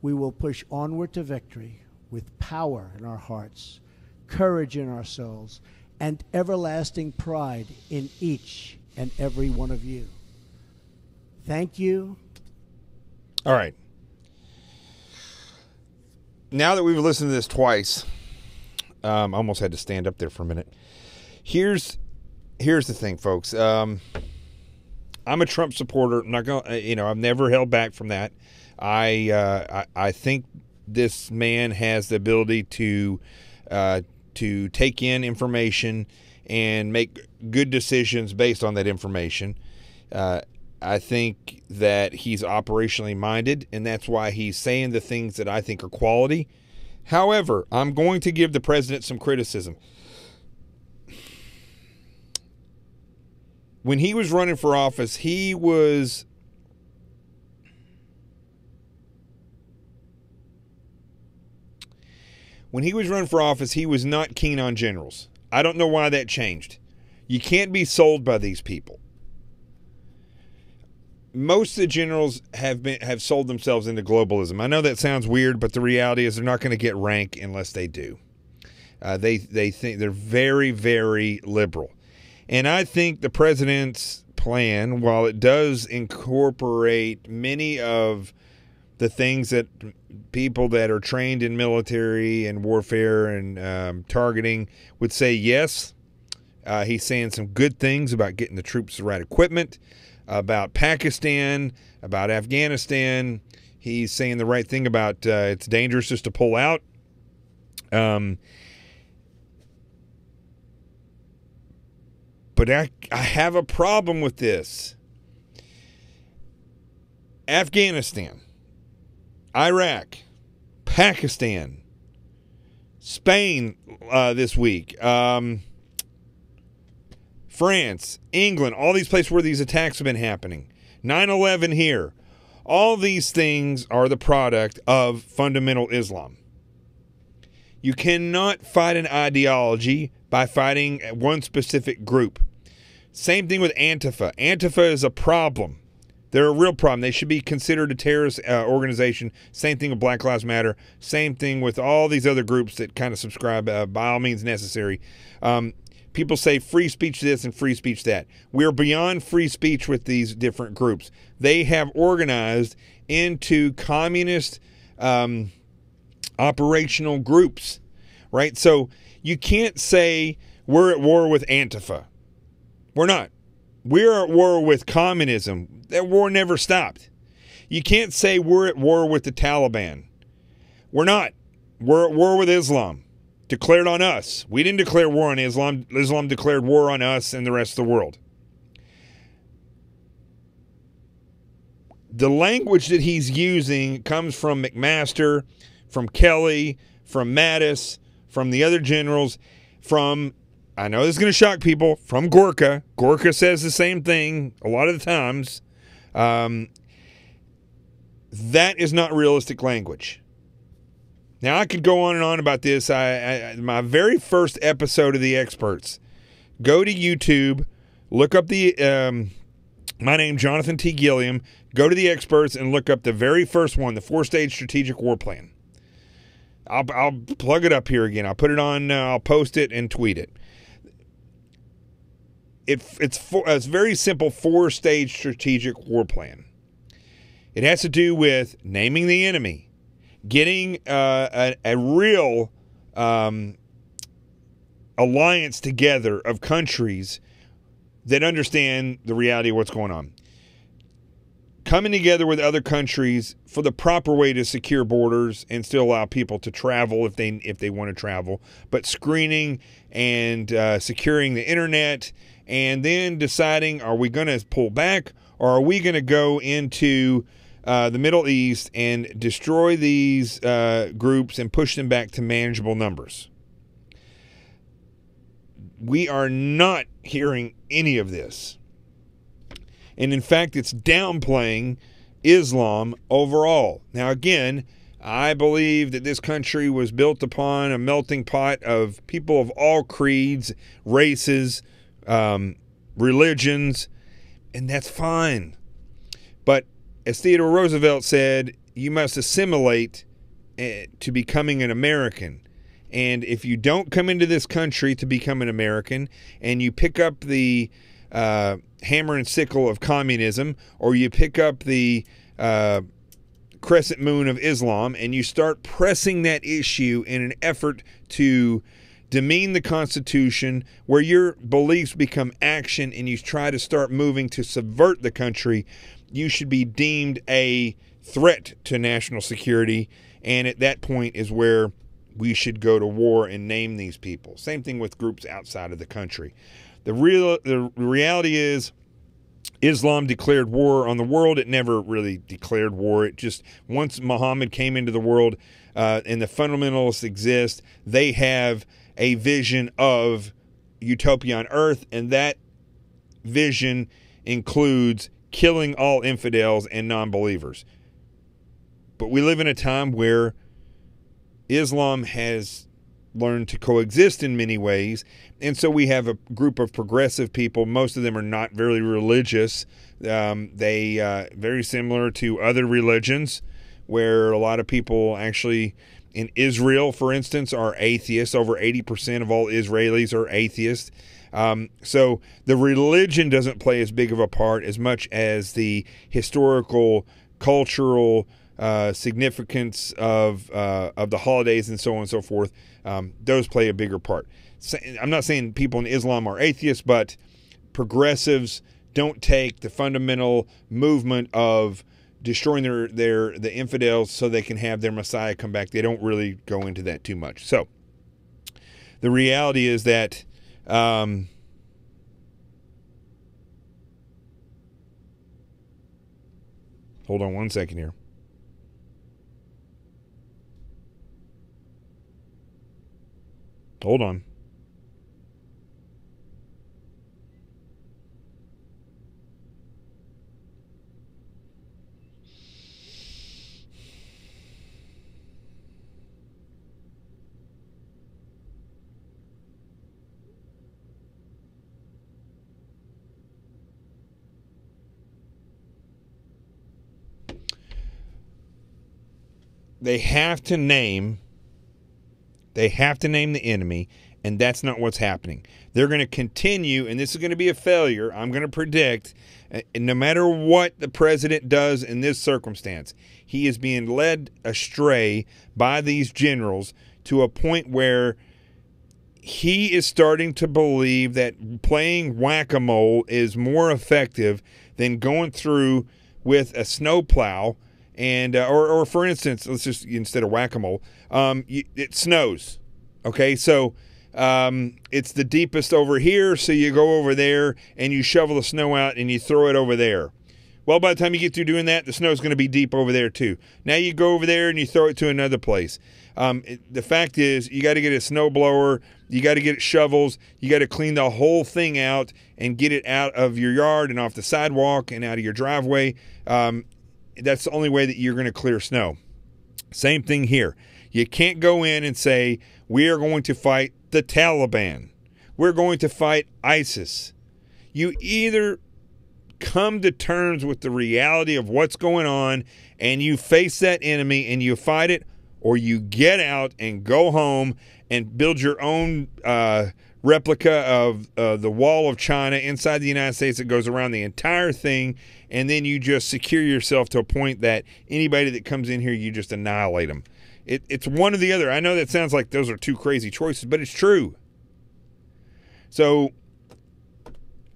D: We will push onward to victory with power in our hearts, courage in our souls, and everlasting pride in each and every one of you. Thank you.
C: All right. Now that we've listened to this twice, I almost had to stand up there for a minute. Here's the thing, folks. I'm a Trump supporter. I'm not gonna, I've never held back from that. I think this man has the ability to take in information and make good decisions based on that information. I think that he's operationally minded, and that's why he's saying the things that I think are quality. However, I'm going to give the president some criticism. When he was running for office, he was not keen on generals. I don't know why that changed. You can't be sold by these people. Most of the generals have sold themselves into globalism. I know that sounds weird, but the reality is they're not going to get rank unless they do. They think they're very, very liberal. And I think the president's plan, while it does incorporate many of the things that people that are trained in military and warfare and targeting would say yes, he's saying some good things about getting the troops the right equipment, about Pakistan, about Afghanistan. He's saying the right thing about it's dangerous just to pull out. But I have a problem with this. Afghanistan, Iraq, Pakistan, Spain this week, France, England, all these places where these attacks have been happening. 9/11 here. All these things are the product of fundamental Islam. You cannot fight an ideology by fighting one specific group. Same thing with Antifa. Antifa is a problem. They're a real problem. They should be considered a terrorist organization. Same thing with Black Lives Matter. Same thing with all these other groups that kind of subscribe by all means necessary. People say free speech this and free speech that. We're beyond free speech with these different groups. They have organized into communist operational groups, right? So you can't say we're at war with Antifa. We're not. We're at war with communism. That war never stopped. You can't say we're at war with the Taliban. We're not. We're at war with Islam, declared on us. We didn't declare war on Islam. Islam declared war on us and the rest of the world. The language that he's using comes from McMaster, from Kelly, from Mattis, from the other generals, from, I know this is going to shock people, from Gorka. Gorka says the same thing a lot of the times. That is not realistic language. Now, I could go on and on about this. My very first episode of The Experts, go to YouTube, look up my name, Jonathan T. Gilliam, go to The Experts and look up the very first one, the 4-stage strategic war plan. I'll plug it up here again. I'll put it on, I'll post it and tweet it. It's a very simple 4-stage strategic war plan. It has to do with naming the enemy, getting a real alliance together of countries that understand the reality of what's going on, coming together with other countries for the proper way to secure borders and still allow people to travel if they want to travel, but screening and securing the internet, and then deciding, are we going to pull back or are we going to go into the Middle East and destroy these groups and push them back to manageable numbers? We are not hearing any of this. And in fact, it's downplaying Islam overall. Now, again, I believe that this country was built upon a melting pot of people of all creeds, races, religions, and that's fine. But as Theodore Roosevelt said, you must assimilate to becoming an American. And if you don't come into this country to become an American and you pick up the hammer and sickle of communism, or you pick up the crescent moon of Islam and you start pressing that issue in an effort to demean the Constitution, where your beliefs become action and you try to start moving to subvert the country, you should be deemed a threat to national security. And at that point is where we should go to war and name these people. Same thing with groups outside of the country. The reality is Islam declared war on the world. It never really declared war. It just, once Muhammad came into the world and the fundamentalists exist, they have a vision of utopia on earth, and that vision includes killing all infidels and non-believers. But we live in a time where Islam has learned to coexist in many ways, and so we have a group of progressive people. Most of them are not very religious. They very similar to other religions, where a lot of people actually in Israel, for instance, are atheists. Over 80% of all Israelis are atheists. So the religion doesn't play as big of a part as much as the historical, cultural significance of the holidays and so on and so forth. Those play a bigger part. I'm not saying people in Islam are atheists, but progressives don't take the fundamental movement of destroying the infidels so they can have their Messiah come back. They don't really go into that too much. So the reality is that hold on one second here. Hold on. They have to name the enemy, and that's not what's happening. They're going to continue, and this is going to be a failure, I'm going to predict, no matter what the president does in this circumstance, he is being led astray by these generals to a point where he is starting to believe that playing whack-a-mole is more effective than going through with a snowplow. And or for instance, let's just, instead of whack-a-mole, it snows. Okay, so it's the deepest over here, so you go over there and you shovel the snow out and you throw it over there. Well, by the time you get through doing that, the snow's going to be deep over there too. Now you go over there and you throw it to another place. The fact is, you got to get a snow blower, you got to get shovels, you got to clean the whole thing out and get it out of your yard and off the sidewalk and out of your driveway. That's the only way that you're going to clear snow. Same thing here. You can't go in and say, we are going to fight the Taliban. We're going to fight ISIS. You either come to terms with the reality of what's going on and you face that enemy and you fight it, or you get out and go home and build your own replica of the wall of China inside the United States that goes around the entire thing, and then you just secure yourself to a point that anybody that comes in here, you just annihilate them. It's one or the other. I know that sounds like those are two crazy choices, but it's true. So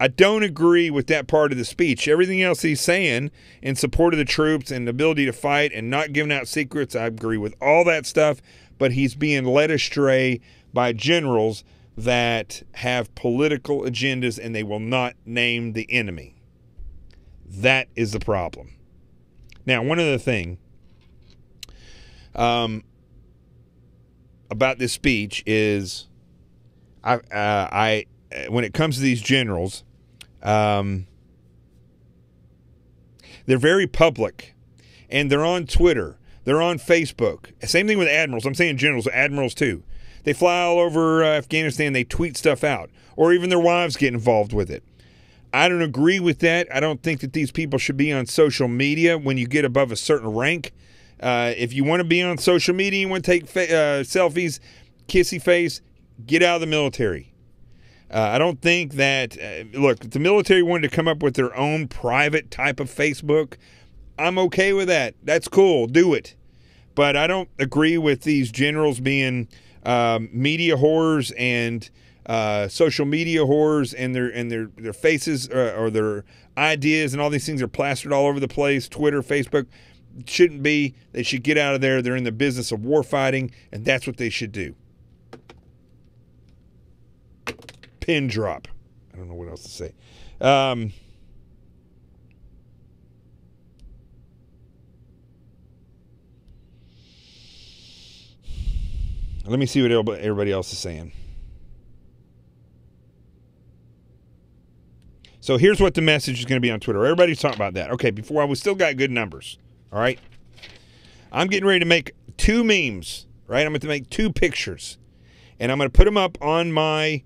C: I don't agree with that part of the speech. Everything else he's saying in support of the troops and the ability to fight and not giving out secrets, I agree with all that stuff, but he's being led astray by generals that have political agendas and they will not name the enemy. That is the problem. Now, one other thing about this speech is I when it comes to these generals, they're very public, and they're on Twitter, they're on Facebook. Same thing with admirals. I'm saying generals, admirals too. They fly all over Afghanistan, they tweet stuff out, or even their wives get involved with it. I don't agree with that. I don't think that these people should be on social media when you get above a certain rank. If you want to be on social media, you want to take selfies, kissy face, get out of the military. I don't think that, look, if the military wanted to come up with their own private type of Facebook, I'm okay with that. That's cool. Do it. But I don't agree with these generals being media whores and social media whores, and their faces or their ideas and all these things are plastered all over the place. Twitter, Facebook. Shouldn't be. They should get out of there. They're in the business of war fighting, and that's what they should do. Pin drop. I don't know what else to say. Let me see what everybody else is saying. So here's what the message is going to be on Twitter. Everybody's talking about that. Okay, we still got good numbers. All right. I'm getting ready to make 2 memes, right? I'm going to make 2 pictures, and I'm going to put them up on my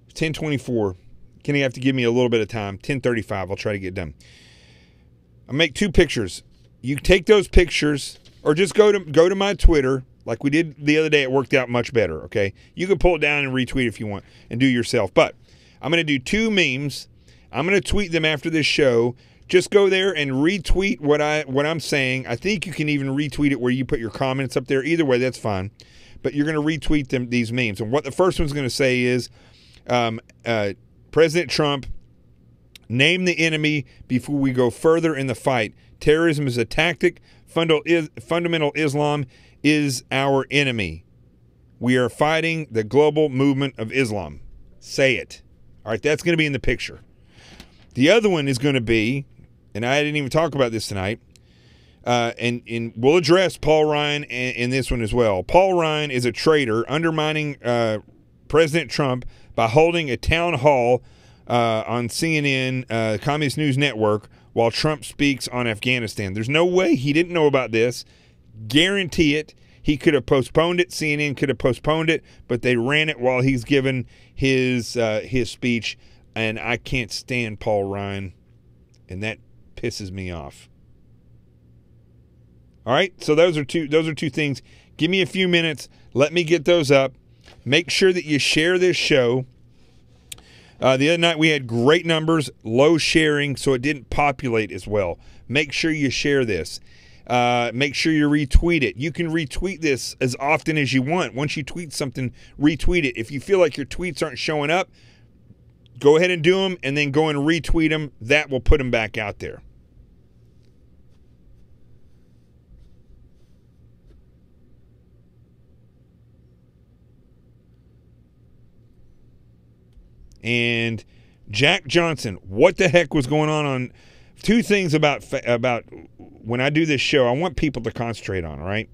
C: 1024. Kenny, you have to give me a little bit of time. 1035. I'll try to get done. I'll make 2 pictures. You take those pictures, or just go to my Twitter like we did the other day. It worked out much better, okay? You can pull it down and retweet if you want and do yourself. But I'm going to do 2 memes. I'm going to tweet them after this show. Just go there and retweet what I'm saying. I think you can even retweet it where you put your comments up there. Either way, that's fine. But you're going to retweet these memes. And what the first one's going to say is, President Trump Name the enemy before we go further in the fight. Terrorism is a tactic. Fundamental Islam is our enemy. We are fighting the global movement of Islam. Say it. All right, that's going to be in the picture. The other one is going to be, and I didn't even talk about this tonight, and we'll address Paul Ryan in this one as well. Paul Ryan is a traitor undermining President Trump by holding a town hall on CNN, Communist News Network, while Trump speaks on Afghanistan. There's no way he didn't know about this. Guarantee it. He could have postponed it. CNN could have postponed it, but they ran it while he's given his speech, and I can't stand Paul Ryan, and that pisses me off. All right, so those are two things. Give me a few minutes. Let me get those up. Make sure that you share this show. The other night we had great numbers, low sharing, so it didn't populate as well. Make sure you share this. Make sure you retweet it. You can retweet this as often as you want. Once you tweet something, retweet it. If you feel like your tweets aren't showing up, go ahead and do them and then go and retweet them. That will put them back out there. And Jack Johnson, what the heck was going on? Two things about when I do this show, I want people to concentrate on, all right?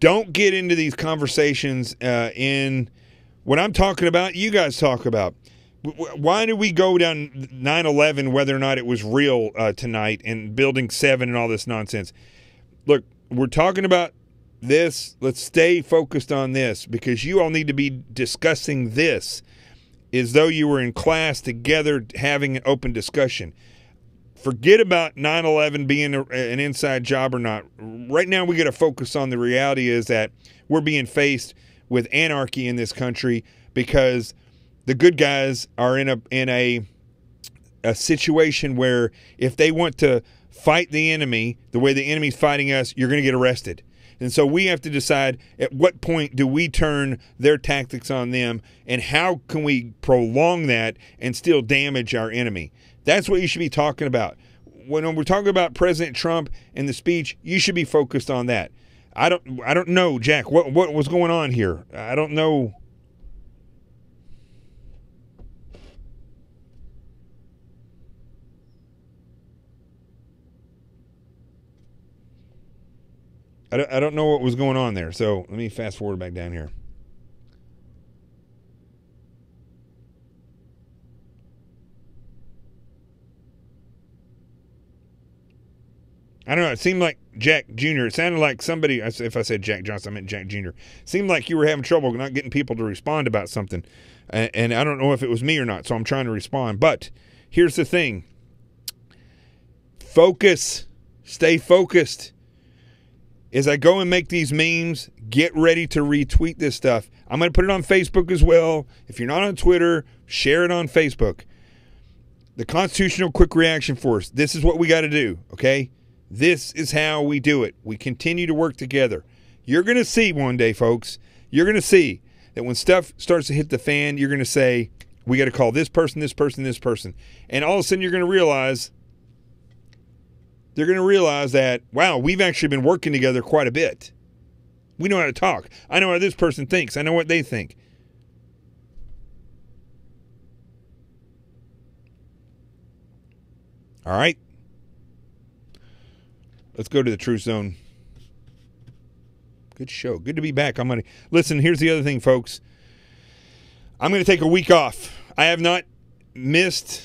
C: Don't get into these conversations in what I'm talking about, you guys talk about. Why did we go down 9/11, whether or not it was real tonight, and Building 7 and all this nonsense? Look, we're talking about this. Let's stay focused on this, because you all need to be discussing this as though you were in class together having an open discussion. Forget about 9/11 being an inside job or not. Right now we got to focus on the reality is that we're being faced with anarchy in this country because the good guys are in a situation where if they want to fight the enemy the way the enemy's fighting us, you're going to get arrested. And so we have to decide at what point do we turn their tactics on them, and how can we prolong that and still damage our enemy. That's what you should be talking about. When we're talking about President Trump and the speech, you should be focused on that. I don't know, Jack, what was going on here? I don't know. I don't know what was going on there. So let me fast forward back down here. I don't know. It seemed like Jack Jr. It sounded like somebody, if I said Jack Johnson, I meant Jack Jr. It seemed like you were having trouble not getting people to respond about something. And I don't know if it was me or not, so I'm trying to respond. But here's the thing. Focus. Stay focused. As I go and make these memes, get ready to retweet this stuff. I'm going to put it on Facebook as well. If you're not on Twitter, share it on Facebook. The Constitutional Quick Reaction Force. This is what we got to do, okay? This is how we do it. We continue to work together. You're going to see one day, folks, you're going to see that when stuff starts to hit the fan, you're going to say, we got to call this person, this person, this person. And all of a sudden you're going to realize, they're going to realize that, wow, we've actually been working together quite a bit. We know how to talk. I know how this person thinks. I know what they think. All right. Let's go to the Truth Zone. Good show. Good to be back. Listen, here's the other thing, folks. I'm going to take a week off. I have not missed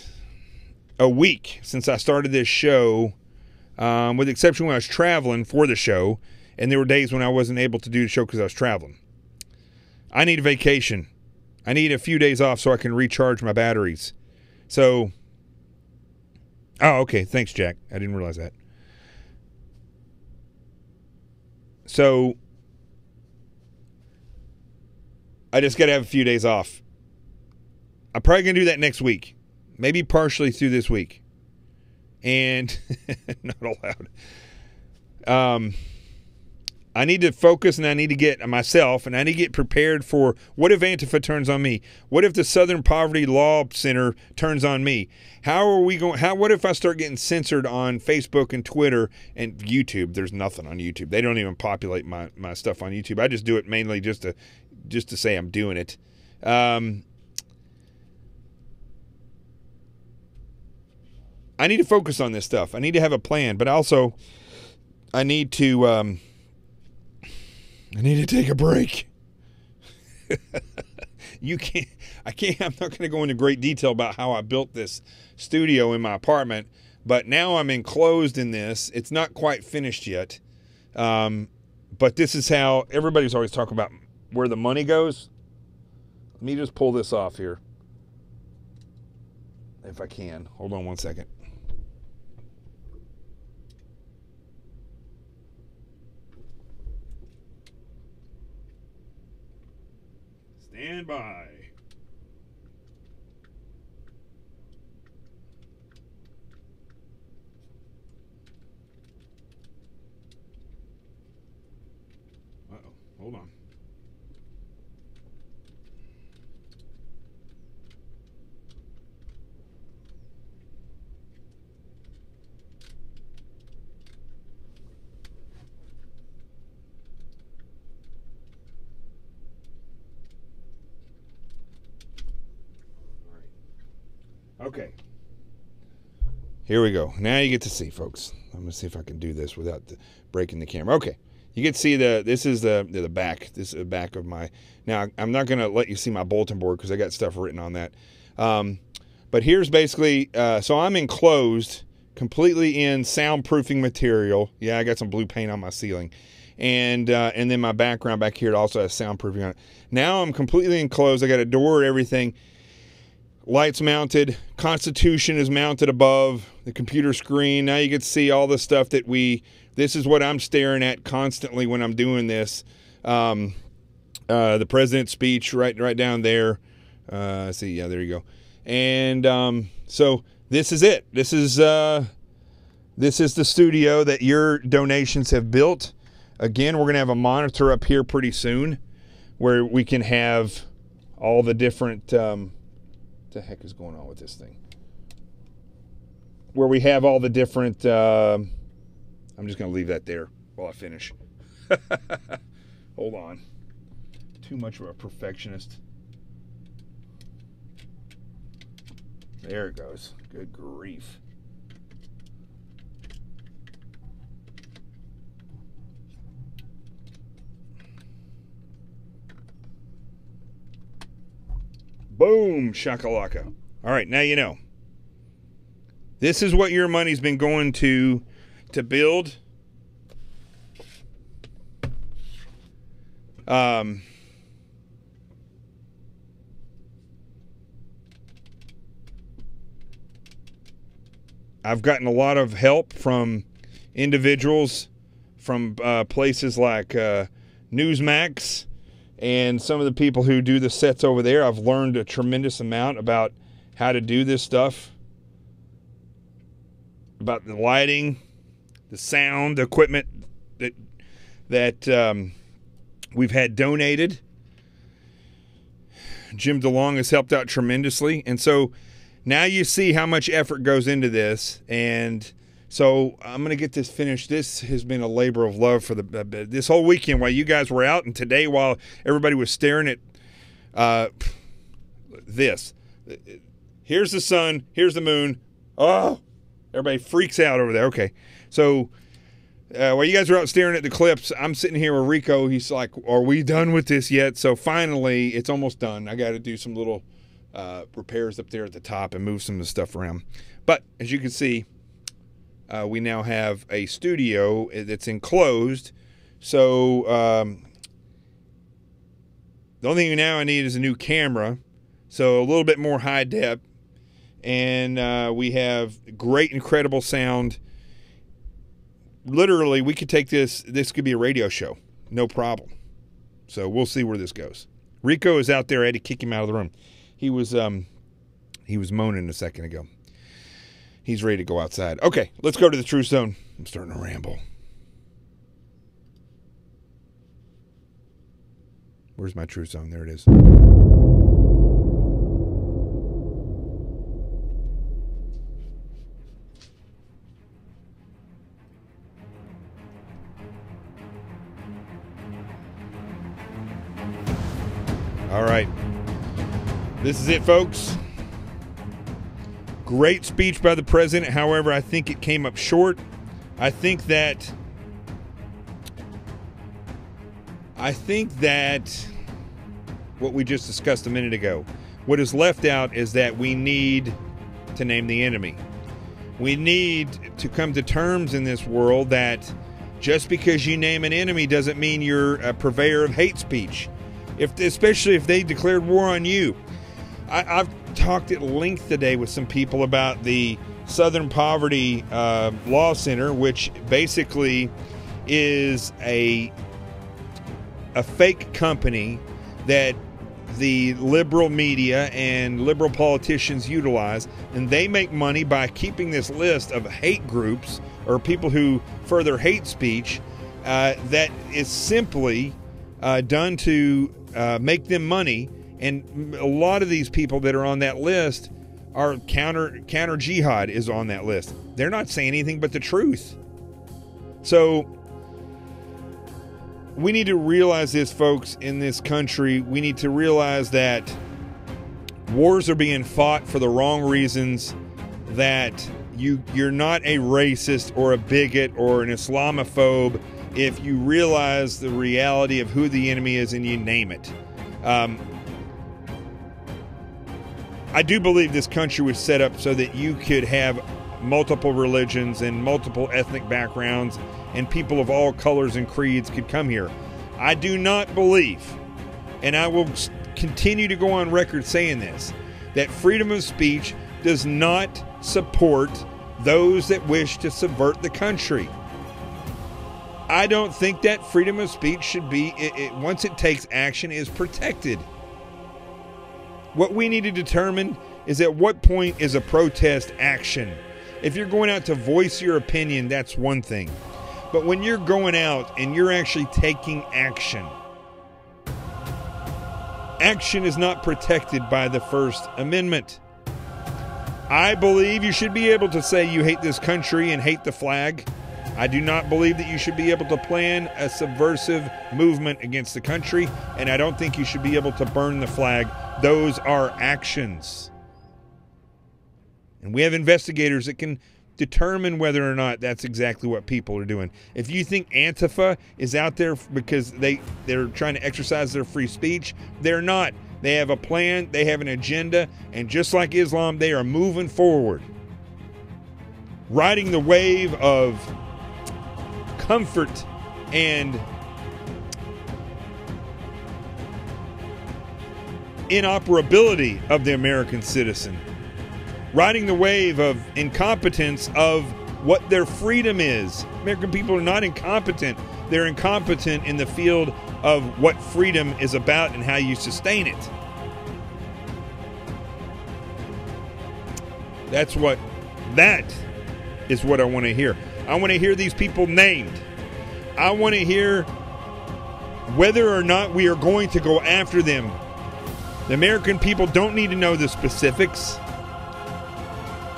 C: a week since I started this show. With the exception when I was traveling for the show, and there were days when I wasn't able to do the show because I was traveling. I need a vacation. I need a few days off so I can recharge my batteries. So, oh, okay. Thanks, Jack. I didn't realize that. So, I just got to have a few days off. I'm probably going to do that next week. Maybe partially through this week. And not allowed. I need to focus, and I need to get myself, and I need to get prepared for what if Antifa turns on me? What if the Southern Poverty Law Center turns on me? How are we going? What if I start getting censored on Facebook and Twitter and YouTube? There's nothing on YouTube. They don't even populate my stuff on YouTube. I just do it mainly just to say I'm doing it. I need to focus on this stuff. I need to have a plan, but also I need to take a break. I'm not going to go into great detail about how I built this studio in my apartment, but now I'm enclosed in this. It's not quite finished yet. But this is how everybody's always talking about where the money goes. Let me just pull this off here. If I can. Hold on one second. Stand by. Uh-oh. Hold on. Okay. Here we go. Now you get to see, folks. I'm going to see if I can do this without breaking the camera. Okay. You get to see this is the back. This is the back of my... Now, I'm not going to let you see my bulletin board because I got stuff written on that. But here's basically... so I'm enclosed completely in soundproofing material. Yeah, I got some blue paint on my ceiling. And then my background back here also has soundproofing on it. Now I'm completely enclosed. I got a door and everything. Lights mounted. Constitution is mounted above the computer screen. Now you get to see all the stuff that this is what I'm staring at constantly when I'm doing this. The president's speech right down there. See, yeah, there you go. And so this is it. This is the studio that your donations have built. Again, we're going to have a monitor up here pretty soon where we can have all the different... What the heck is going on with this thing? Where we have all the different... I'm just going to leave that there while I finish. Hold on. Too much of a perfectionist. There it goes. Good grief. Boom, shakalaka. All right, now you know. This is what your money's been going to build. I've gotten a lot of help from individuals from places like Newsmax. And some of the people who do the sets over there, I've learned a tremendous amount about how to do this stuff. About the lighting, the sound, the equipment that we've had donated. Jim DeLong has helped out tremendously. And so now you see how much effort goes into this. And so I'm going to get this finished. This has been a labor of love for this whole weekend while you guys were out, and today while everybody was staring at this. Here's the sun. Here's the moon. Oh, everybody freaks out over there. Okay. So while you guys are out staring at the clips, I'm sitting here with Rico. He's like, are we done with this yet? So finally, it's almost done. I got to do some little repairs up there at the top and move some of the stuff around. But as you can see, we now have a studio that's enclosed. So the only thing now I need is a new camera. So a little bit more high depth. And we have great, incredible sound. Literally, we could take this could be a radio show. No problem. So we'll see where this goes. Rico is out there. I had to kick him out of the room. He was moaning a second ago. He's ready to go outside. Okay, let's go to the Truth Zone. I'm starting to ramble. Where's my true song? There it is. All right. This is it, folks. Great speech by the president. However, I think it came up short. I think that what we just discussed a minute ago, what is left out is that we need to name the enemy. We need to come to terms in this world that just because you name an enemy doesn't mean you're a purveyor of hate speech. Especially if they declared war on you. I've talked at length today with some people about the Southern Poverty Law Center, which basically is a fake company that the liberal media and liberal politicians utilize, and they make money by keeping this list of hate groups or people who further hate speech that is simply done to make them money. And a lot of these people that are on that list are counter jihad is on that list. They're not saying anything but the truth. So we need to realize this, folks, in this country. We need to realize that wars are being fought for the wrong reasons, that you're not a racist or a bigot or an Islamophobe if you realize the reality of who the enemy is and you name it. I do believe this country was set up so that you could have multiple religions and multiple ethnic backgrounds, and people of all colors and creeds could come here. I do not believe, and I will continue to go on record saying this, that freedom of speech does not support those that wish to subvert the country. I don't think that freedom of speech should be, once it takes action, is protected. What we need to determine is at what point is a protest action. If you're going out to voice your opinion, that's one thing. But when you're going out and you're actually taking action, action is not protected by the First Amendment. I believe you should be able to say you hate this country and hate the flag. I do not believe that you should be able to plan a subversive movement against the country, and I don't think you should be able to burn the flag. Those are actions. And we have investigators that can determine whether or not that's exactly what people are doing. If you think Antifa is out there because they're trying to exercise their free speech, they're not. They have a plan, they have an agenda, and just like Islam, they are moving forward. Riding the wave of comfort and inoperability of the American citizen. Riding the wave of incompetence of what their freedom is. American people are not incompetent. They're incompetent in the field of what freedom is about and how you sustain it. That is what I want to hear. I want to hear these people named. I want to hear whether or not we are going to go after them. The American people don't need to know the specifics.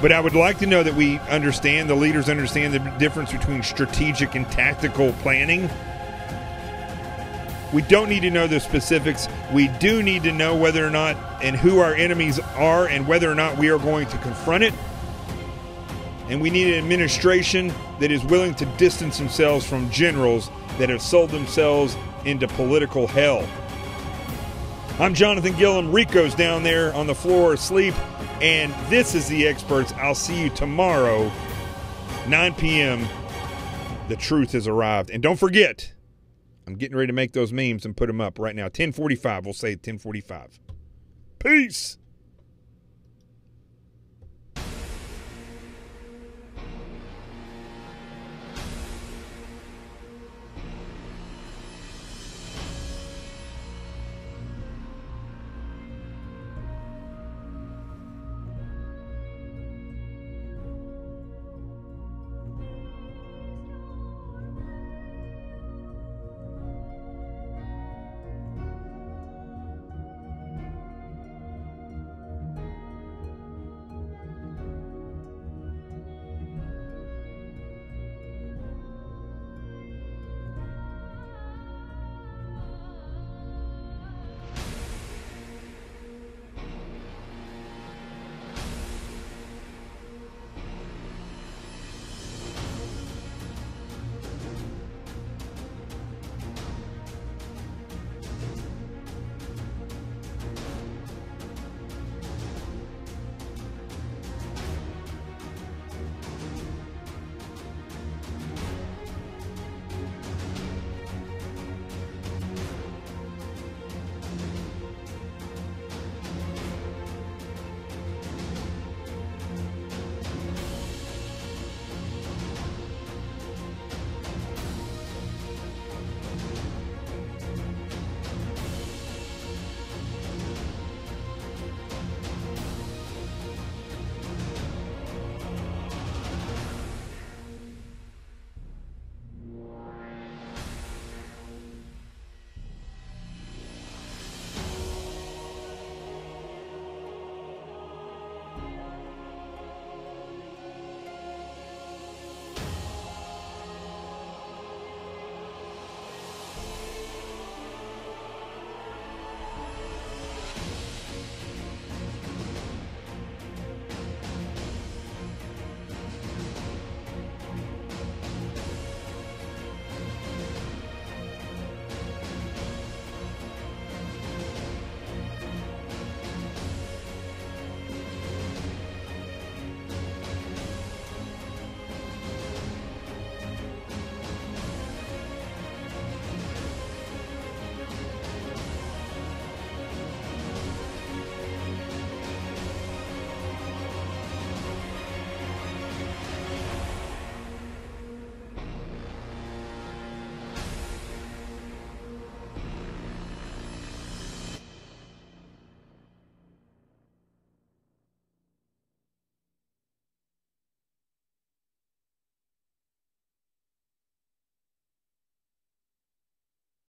C: But I would like to know that we understand, the leaders understand the difference between strategic and tactical planning. We don't need to know the specifics. We do need to know whether or not and who our enemies are and whether or not we are going to confront it. And we need an administration that is willing to distance themselves from generals that have sold themselves into political hell. I'm Jonathan Gillum. Rico's down there on the floor asleep. And this is The Experts. I'll see you tomorrow, 9 p.m. The truth has arrived. And don't forget, I'm getting ready to make those memes and put them up right now. 10:45. We'll say 10:45. Peace.